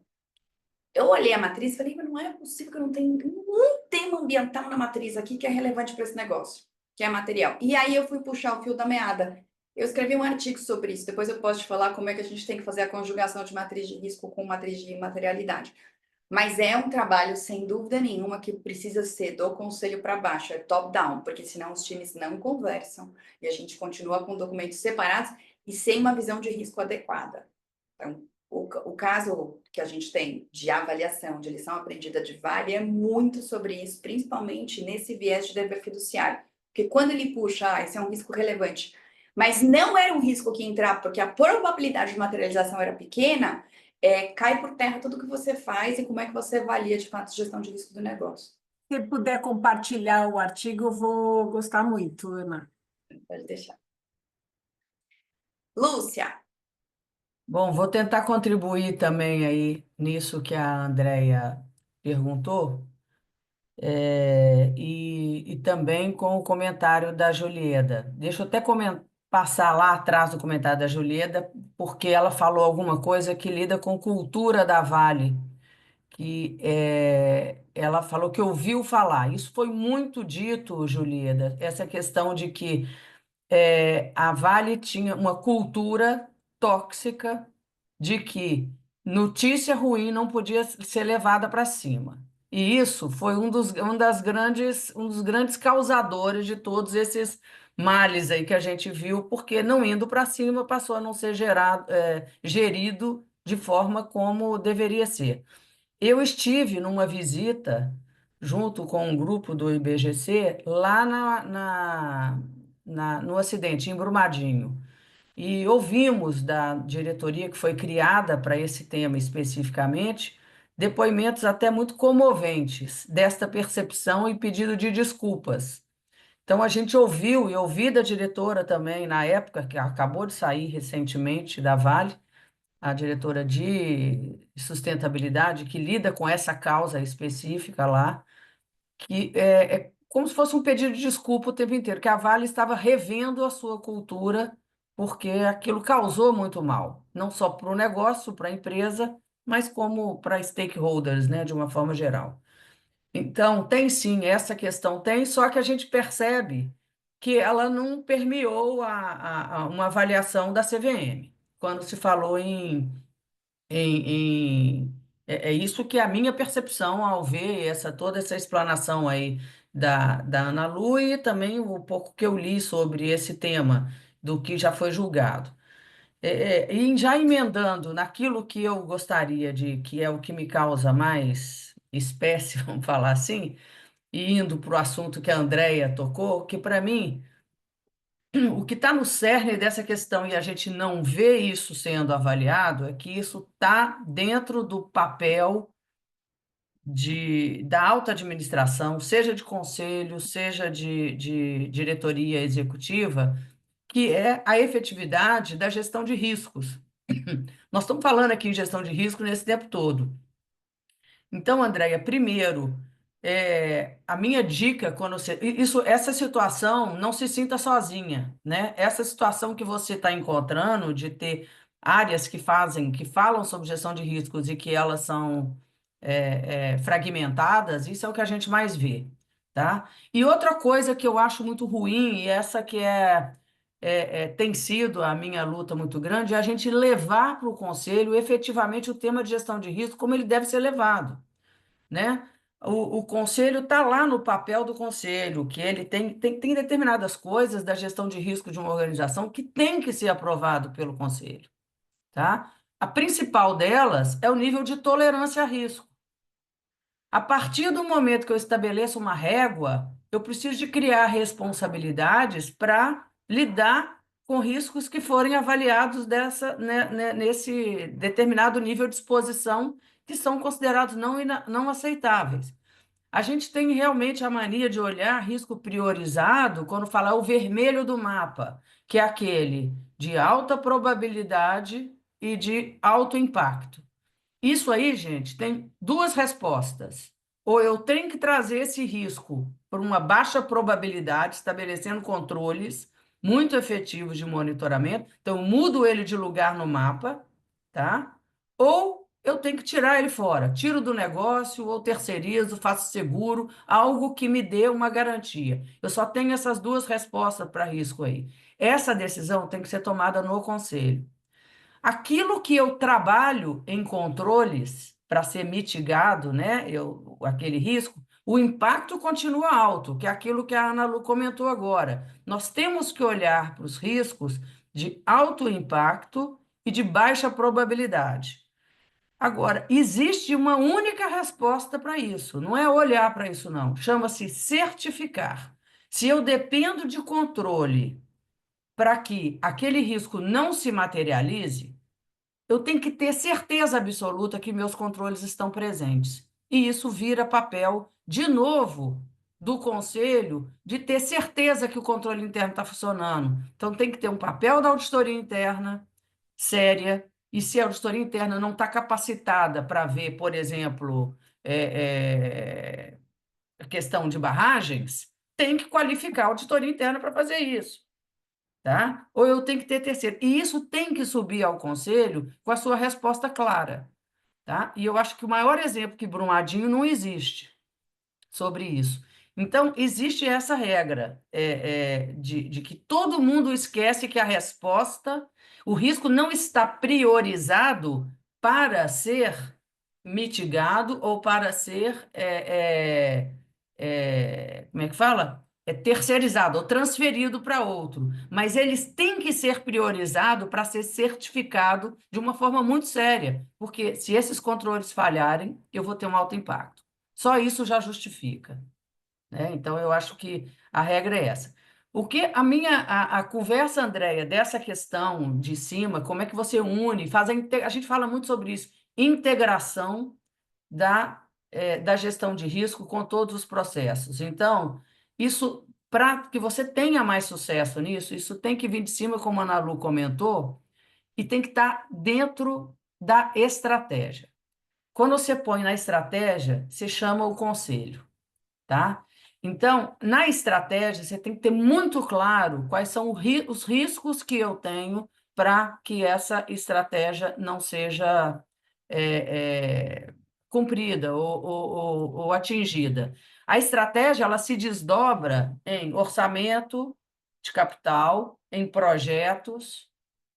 Speaker 1: eu olhei a matriz e falei, mas não é possível que eu não tenha um tema ambiental na matriz aqui que é relevante para esse negócio, que é material. E aí eu fui puxar o fio da meada. Eu escrevi um artigo sobre isso, depois eu posso te falar como é que a gente tem que fazer a conjugação de matriz de risco com matriz de materialidade. Mas é um trabalho, sem dúvida nenhuma, que precisa ser do conselho para baixo, é top-down, porque senão os times não conversam e a gente continua com documentos separados e sem uma visão de risco adequada. Então, o caso que a gente tem de avaliação, de lição aprendida de Vale, é muito sobre isso, principalmente nesse viés de dever fiduciário. Porque quando ele puxa, esse é um risco relevante, mas não era um risco que ia entrar, porque a probabilidade de materialização era pequena, cai por terra tudo que você faz e como é que você avalia, de fato, a gestão de risco do negócio.
Speaker 7: Se puder compartilhar o artigo, eu vou gostar muito, Ana.
Speaker 1: Pode deixar. Lúcia.
Speaker 8: Bom, vou tentar contribuir também aí nisso que a Andrea perguntou, e também com o comentário da Julieta. Deixa eu até passar lá atrás do comentário da Julieta, porque ela falou alguma coisa que lida com cultura da Vale, que ela falou que ouviu falar. Isso foi muito dito, Julieta, essa questão de que a Vale tinha uma cultura tóxica de que notícia ruim não podia ser levada para cima. E isso foi um dos grandes causadores de todos esses males aí que a gente viu, porque não indo para cima passou a não ser gerido de forma como deveria ser. Eu estive numa visita junto com um grupo do IBGC lá no acidente, em Brumadinho. E ouvimos da diretoria que foi criada para esse tema especificamente, depoimentos até muito comoventes desta percepção e pedido de desculpas. Então a gente ouviu e ouvi da diretora também, na época, que acabou de sair recentemente da Vale, a diretora de sustentabilidade, que lida com essa causa específica lá, que é como se fosse um pedido de desculpa o tempo inteiro, que a Vale estava revendo a sua cultura, porque aquilo causou muito mal, não só para o negócio, para a empresa, mas como para stakeholders, né, de uma forma geral. Então, tem sim, essa questão tem, só que a gente percebe que ela não permeou uma avaliação da CVM, quando se falou é isso que é a minha percepção ao ver toda essa explanação aí da Ana Lu e também o pouco que eu li sobre esse tema, do que já foi julgado. E já emendando naquilo que eu gostaria que é o que me causa mais espécie, vamos falar assim, e indo para o assunto que a Andrea tocou, que para mim o que está no cerne dessa questão e a gente não vê isso sendo avaliado é que isso está dentro do papel da alta administração, seja de conselho, seja de diretoria executiva, que é a efetividade da gestão de riscos. Nós estamos falando aqui em gestão de risco nesse tempo todo. Então, Andréia, primeiro, a minha dica quando essa situação, não se sinta sozinha, né? Essa situação que você está encontrando de ter áreas que falam sobre gestão de riscos e que elas são fragmentadas, isso é o que a gente mais vê, tá? E outra coisa que eu acho muito ruim, e essa que tem sido a minha luta muito grande, é a gente levar para o conselho efetivamente o tema de gestão de risco como ele deve ser levado, né? O conselho está lá no papel do conselho, que ele tem determinadas coisas da gestão de risco de uma organização que tem que ser aprovado pelo conselho, tá? A principal delas é o nível de tolerância a risco. A partir do momento que eu estabeleço uma régua, eu preciso de criar responsabilidades para lidar com riscos que forem avaliados nesse determinado nível de exposição que são considerados não aceitáveis. A gente tem realmente a mania de olhar risco priorizado quando falar o vermelho do mapa, que é aquele de alta probabilidade e de alto impacto. Isso aí, gente, tem duas respostas. Ou eu tenho que trazer esse risco por uma baixa probabilidade, estabelecendo controles muito efetivos de monitoramento. Então, eu mudo ele de lugar no mapa, tá? Ou eu tenho que tirar ele fora, tiro do negócio ou terceirizo, faço seguro, algo que me dê uma garantia. Eu só tenho essas duas respostas para risco aí. Essa decisão tem que ser tomada no conselho. Aquilo que eu trabalho em controles para ser mitigado, né, aquele risco, o impacto continua alto, que é aquilo que a Ana Lu comentou agora. Nós temos que olhar para os riscos de alto impacto e de baixa probabilidade. Agora, existe uma única resposta para isso, não é olhar para isso, não. Chama-se certificar. Se eu dependo de controle para que aquele risco não se materialize, eu tenho que ter certeza absoluta que meus controles estão presentes. E isso vira papel, de novo, do conselho, de ter certeza que o controle interno está funcionando. Então, tem que ter um papel da auditoria interna séria, e se a auditoria interna não está capacitada para ver, por exemplo, a questão de barragens, tem que qualificar a auditoria interna para fazer isso. Tá? Ou eu tenho que ter terceiro. E isso tem que subir ao conselho com a sua resposta clara. Tá? E eu acho que o maior exemplo que Brumadinho não existe sobre isso. Então, existe essa regra de que todo mundo esquece que a resposta, o risco não está priorizado para ser mitigado ou para ser, como é que fala? Terceirizado ou transferido para outro. Mas eles têm que ser priorizados para ser certificado de uma forma muito séria, porque se esses controles falharem, eu vou ter um alto impacto. Só isso já justifica, né? Então, eu acho que a regra é essa. O que a conversa, Andréia, dessa questão de cima, como é que você une, a gente fala muito sobre isso, integração da gestão de risco com todos os processos. Então, isso, para que você tenha mais sucesso nisso, isso tem que vir de cima, como a Ana Lu comentou, e tem que estar dentro da estratégia. Quando você põe na estratégia, você chama o conselho, tá? Então, na estratégia, você tem que ter muito claro quais são os riscos que eu tenho para que essa estratégia não seja cumprida ou atingida. A estratégia ela se desdobra em orçamento de capital, em projetos,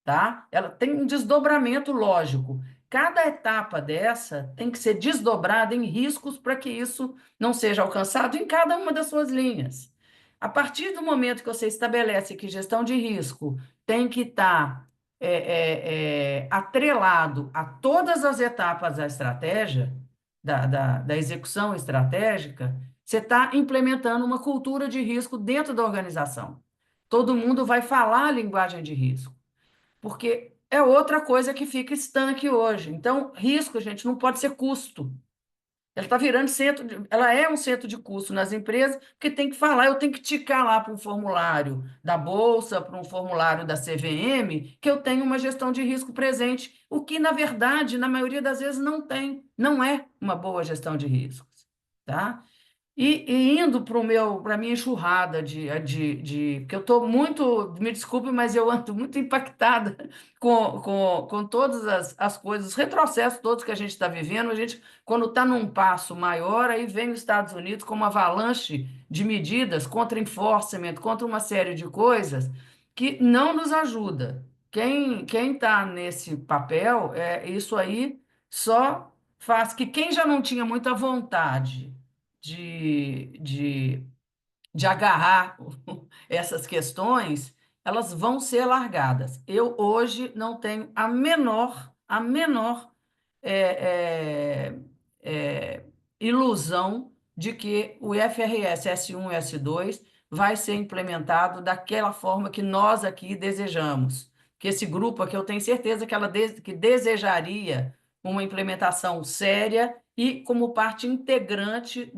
Speaker 8: tá? Ela tem um desdobramento lógico. Cada etapa dessa tem que ser desdobrada em riscos para que isso não seja alcançado em cada uma das suas linhas. A partir do momento que você estabelece que gestão de risco tem que estar atrelado a todas as etapas da estratégia, da execução estratégica, você está implementando uma cultura de risco dentro da organização. Todo mundo vai falar a linguagem de risco, porque é outra coisa que fica estanque hoje. Então, risco, gente, não pode ser custo. Ela está virando ela é um centro de custo nas empresas, porque tem que falar, eu tenho que ticar lá para um formulário da Bolsa, para um formulário da CVM, que eu tenho uma gestão de risco presente, o que, na verdade, na maioria das vezes não tem, não é uma boa gestão de riscos, tá? E indo para a minha enxurrada porque eu estou muito, me desculpe, mas eu ando muito impactada com todas as coisas, os retrocessos todos que a gente está vivendo. A gente, quando está num passo maior, aí vem os Estados Unidos com uma avalanche de medidas contra enforcement, contra uma série de coisas que não nos ajuda. Quem está nesse papel, isso aí só faz que quem já não tinha muita vontade de agarrar essas questões, elas vão ser largadas. Eu hoje não tenho a menor é, ilusão de que o IFRS S1 e S2 vai ser implementado daquela forma que nós aqui desejamos. Que esse grupo aqui, eu tenho certeza que que desejaria uma implementação séria e como parte integrante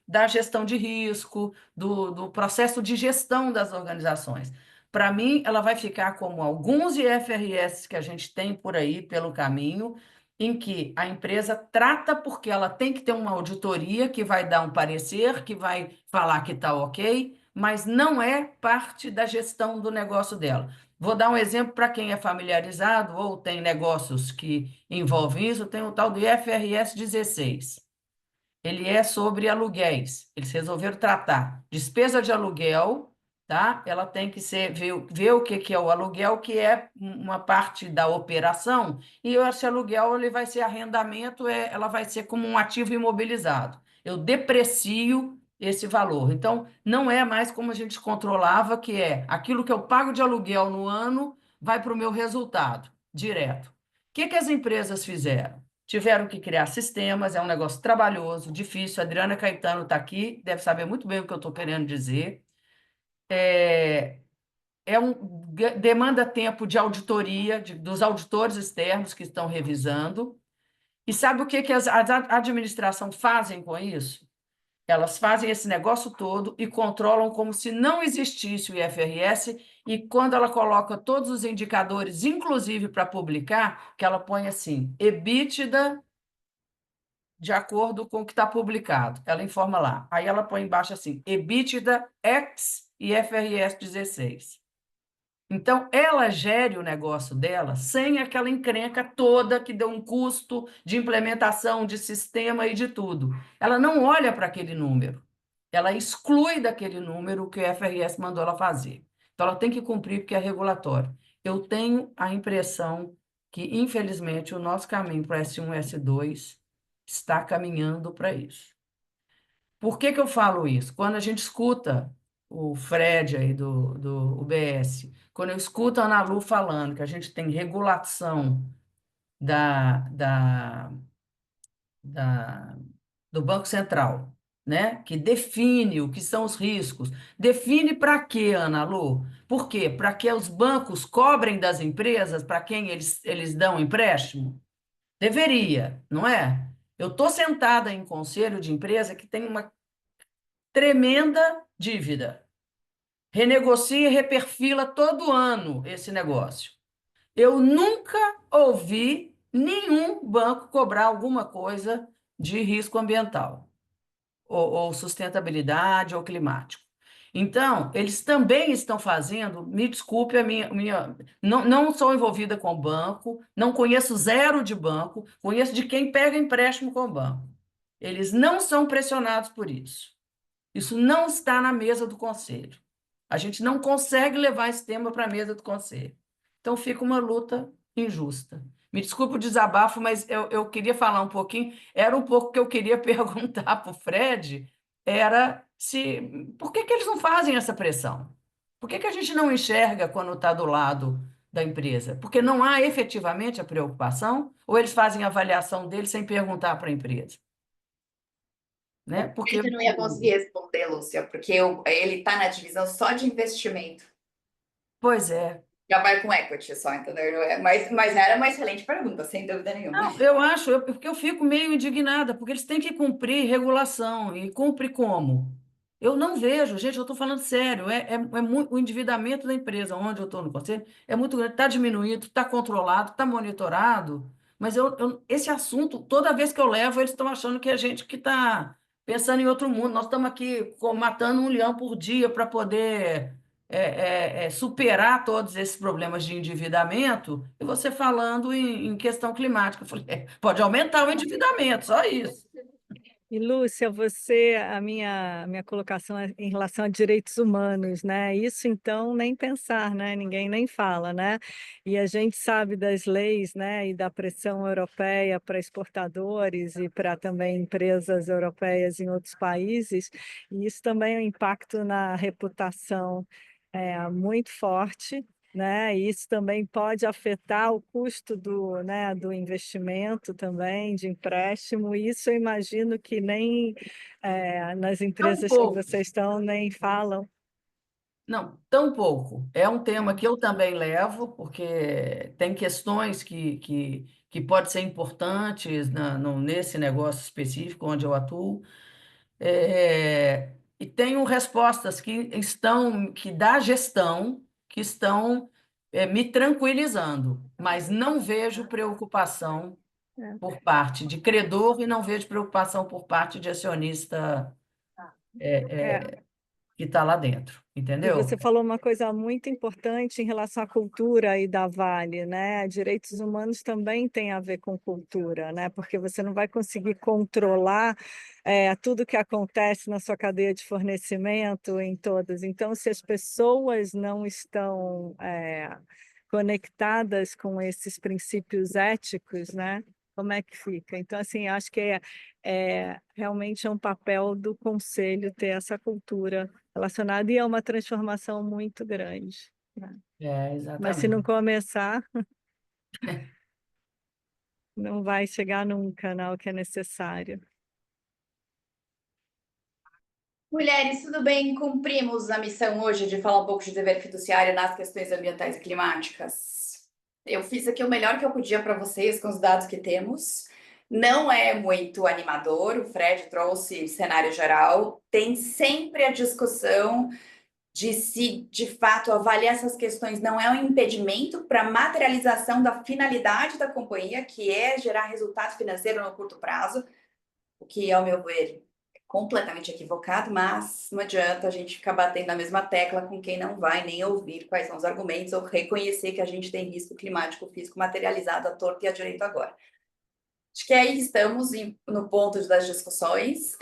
Speaker 8: da gestão de risco, do processo de gestão das organizações. Para mim, ela vai ficar como alguns IFRS que a gente tem por aí pelo caminho, em que a empresa trata porque ela tem que ter uma auditoria que vai dar um parecer, que vai falar que está ok, mas não é parte da gestão do negócio dela. Vou dar um exemplo para quem é familiarizado ou tem negócios que envolvem isso, tem o tal do IFRS 16. Ele é sobre aluguéis. Eles resolveram tratar despesa de aluguel, tá? Ela tem que ver o que é o aluguel, que é uma parte da operação, e esse aluguel ele vai ser arrendamento, ela vai ser como um ativo imobilizado. Eu deprecio esse valor. Então, não é mais como a gente controlava, que é aquilo que eu pago de aluguel no ano vai para o meu resultado, direto. O que as empresas fizeram? Tiveram que criar sistemas, é um negócio trabalhoso, difícil. A Adriana Caetano está aqui, deve saber muito bem o que eu estou querendo dizer. Demanda tempo de auditoria, dos auditores externos que estão revisando. E sabe o que as administração fazem com isso? Elas fazem esse negócio todo e controlam como se não existisse o IFRS, e quando ela coloca todos os indicadores, inclusive para publicar, que ela põe assim, EBITDA de acordo com o que está publicado. Ela informa lá. Aí ela põe embaixo assim, EBITDA ex IFRS 16. Então, ela gere o negócio dela sem aquela encrenca toda que deu um custo de implementação de sistema e de tudo. Ela não olha para aquele número. Ela exclui daquele número o que o IFRS mandou ela fazer. Então, ela tem que cumprir porque é regulatório. Eu tenho a impressão que, infelizmente, o nosso caminho para S1 e S2 está caminhando para isso. Por que eu falo isso? Quando a gente escuta o Fred aí do UBS, quando eu escuto a Ana Lu falando que a gente tem regulação da, do Banco Central, né? Que define o que são os riscos. Define para quê, Ana Lu? Por quê? Para que os bancos cobrem das empresas para quem eles dão empréstimo? Deveria, não é? Eu estou sentada em conselho de empresa que tem uma tremenda dívida. Renegocia e reperfila todo ano esse negócio. Eu nunca ouvi nenhum banco cobrar alguma coisa de risco ambiental, ou sustentabilidade, ou climático. Então, eles também estão fazendo, me desculpe, não sou envolvida com banco, não conheço zero de banco, conheço de quem pega empréstimo com o banco. Eles não são pressionados por isso. Isso não está na mesa do conselho. A gente não consegue levar esse tema para a mesa do conselho. Então, fica uma luta injusta. Me desculpe o desabafo, mas eu queria falar um pouquinho. Era um pouco que eu queria perguntar para o Fred, era por que eles não fazem essa pressão? Por que a gente não enxerga quando está do lado da empresa? Porque não há efetivamente a preocupação, ou eles fazem a avaliação deles sem perguntar para a empresa? Né? Porque
Speaker 1: Ele não ia conseguir responder, Lúcia, porque ele está na divisão só de investimento.
Speaker 8: Pois é.
Speaker 1: Já vai com equity só, entendeu? Mas era uma excelente pergunta, sem dúvida nenhuma.
Speaker 8: Não, eu acho, porque eu fico meio indignada, porque eles têm que cumprir regulação, e cumpre como? Eu não vejo, gente, eu estou falando sério, o endividamento da empresa onde eu estou no conselho é muito grande, está diminuído, está controlado, está monitorado, mas esse assunto, toda vez que eu levo, eles estão achando que é gente que está pensando em outro mundo. Nós estamos aqui matando um leão por dia para poder superar todos esses problemas de endividamento, e você falando em questão climática. Eu falei, pode aumentar o endividamento, só isso.
Speaker 2: E, Lúcia, a minha colocação é em relação a direitos humanos, né? Isso, então, nem pensar, né? Ninguém nem fala, né? E a gente sabe das leis, né? E da pressão europeia para exportadores e para também empresas europeias em outros países, e isso também é um impacto na reputação muito forte, né? E isso também pode afetar o custo né, do investimento também, de empréstimo. Isso eu imagino que nem nas empresas que vocês estão nem falam.
Speaker 8: Não, tão pouco. É um tema que eu também levo, porque tem questões que podem ser importantes nesse negócio específico onde eu atuo. E tenho respostas que da gestão, que estão me tranquilizando, mas não vejo preocupação por parte de credor e não vejo preocupação por parte de acionista
Speaker 2: É,
Speaker 8: que está lá dentro,
Speaker 2: e
Speaker 8: entendeu?
Speaker 2: você falou uma coisa muito importante em relação à cultura aí da Vale, né? Direitos humanos também tem a ver com cultura, né? Porque você não vai conseguir controlar tudo que acontece na sua cadeia de fornecimento em todas. Então, se as pessoas não estão conectadas com esses princípios éticos, né? Como é que fica? Então, assim, acho que realmente é um papel do conselho ter essa cultura relacionada e é uma transformação muito grande, né? Mas se não
Speaker 8: Exatamente.
Speaker 2: começar, não vai chegar nunca, né, o que é necessário.
Speaker 1: Mulheres, tudo bem? Cumprimos a missão hoje de falar um pouco de dever fiduciário nas questões ambientais e climáticas. Eu fiz aqui o melhor que eu podia para vocês com os dados que temos. Não é muito animador, o Fred trouxe cenário geral. Tem sempre a discussão de se, de fato, avaliar essas questões não é um impedimento para a materialização da finalidade da companhia, que é gerar resultado financeiro no curto prazo, o que, ao meu ver, é completamente equivocado, mas não adianta a gente ficar batendo na mesma tecla com quem não vai nem ouvir quais são os argumentos ou reconhecer que a gente tem risco climático físico materializado à torto e à direito agora. Acho que aí estamos no ponto das discussões.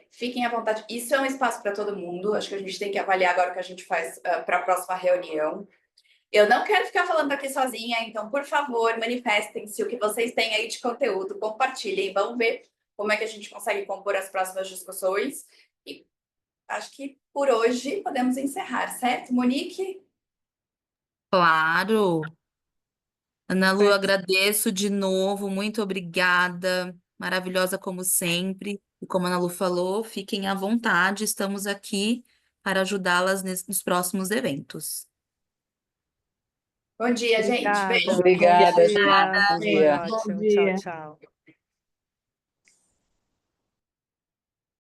Speaker 1: Fiquem à vontade. Isso é um espaço para todo mundo. Acho que a gente tem que avaliar agora o que a gente faz para a próxima reunião. Eu não quero ficar falando aqui sozinha, então, por favor, manifestem-se o que vocês têm aí de conteúdo, compartilhem, vamos ver como é que a gente consegue compor as próximas discussões. E acho que por hoje podemos encerrar, certo, Monique?
Speaker 9: Claro. Ana Lu,
Speaker 2: Foi
Speaker 9: agradeço de novo, muito obrigada, maravilhosa como sempre. E como a Ana Lu falou, fiquem à vontade, estamos aqui para ajudá-las nos próximos eventos.
Speaker 1: Bom dia, gente. Beijo.
Speaker 2: obrigada, bom
Speaker 10: Obrigada, gente.
Speaker 2: dia,
Speaker 10: Bom
Speaker 2: foi
Speaker 10: dia.
Speaker 2: ótimo.
Speaker 7: Bom
Speaker 2: Tchau,
Speaker 7: dia.
Speaker 2: tchau.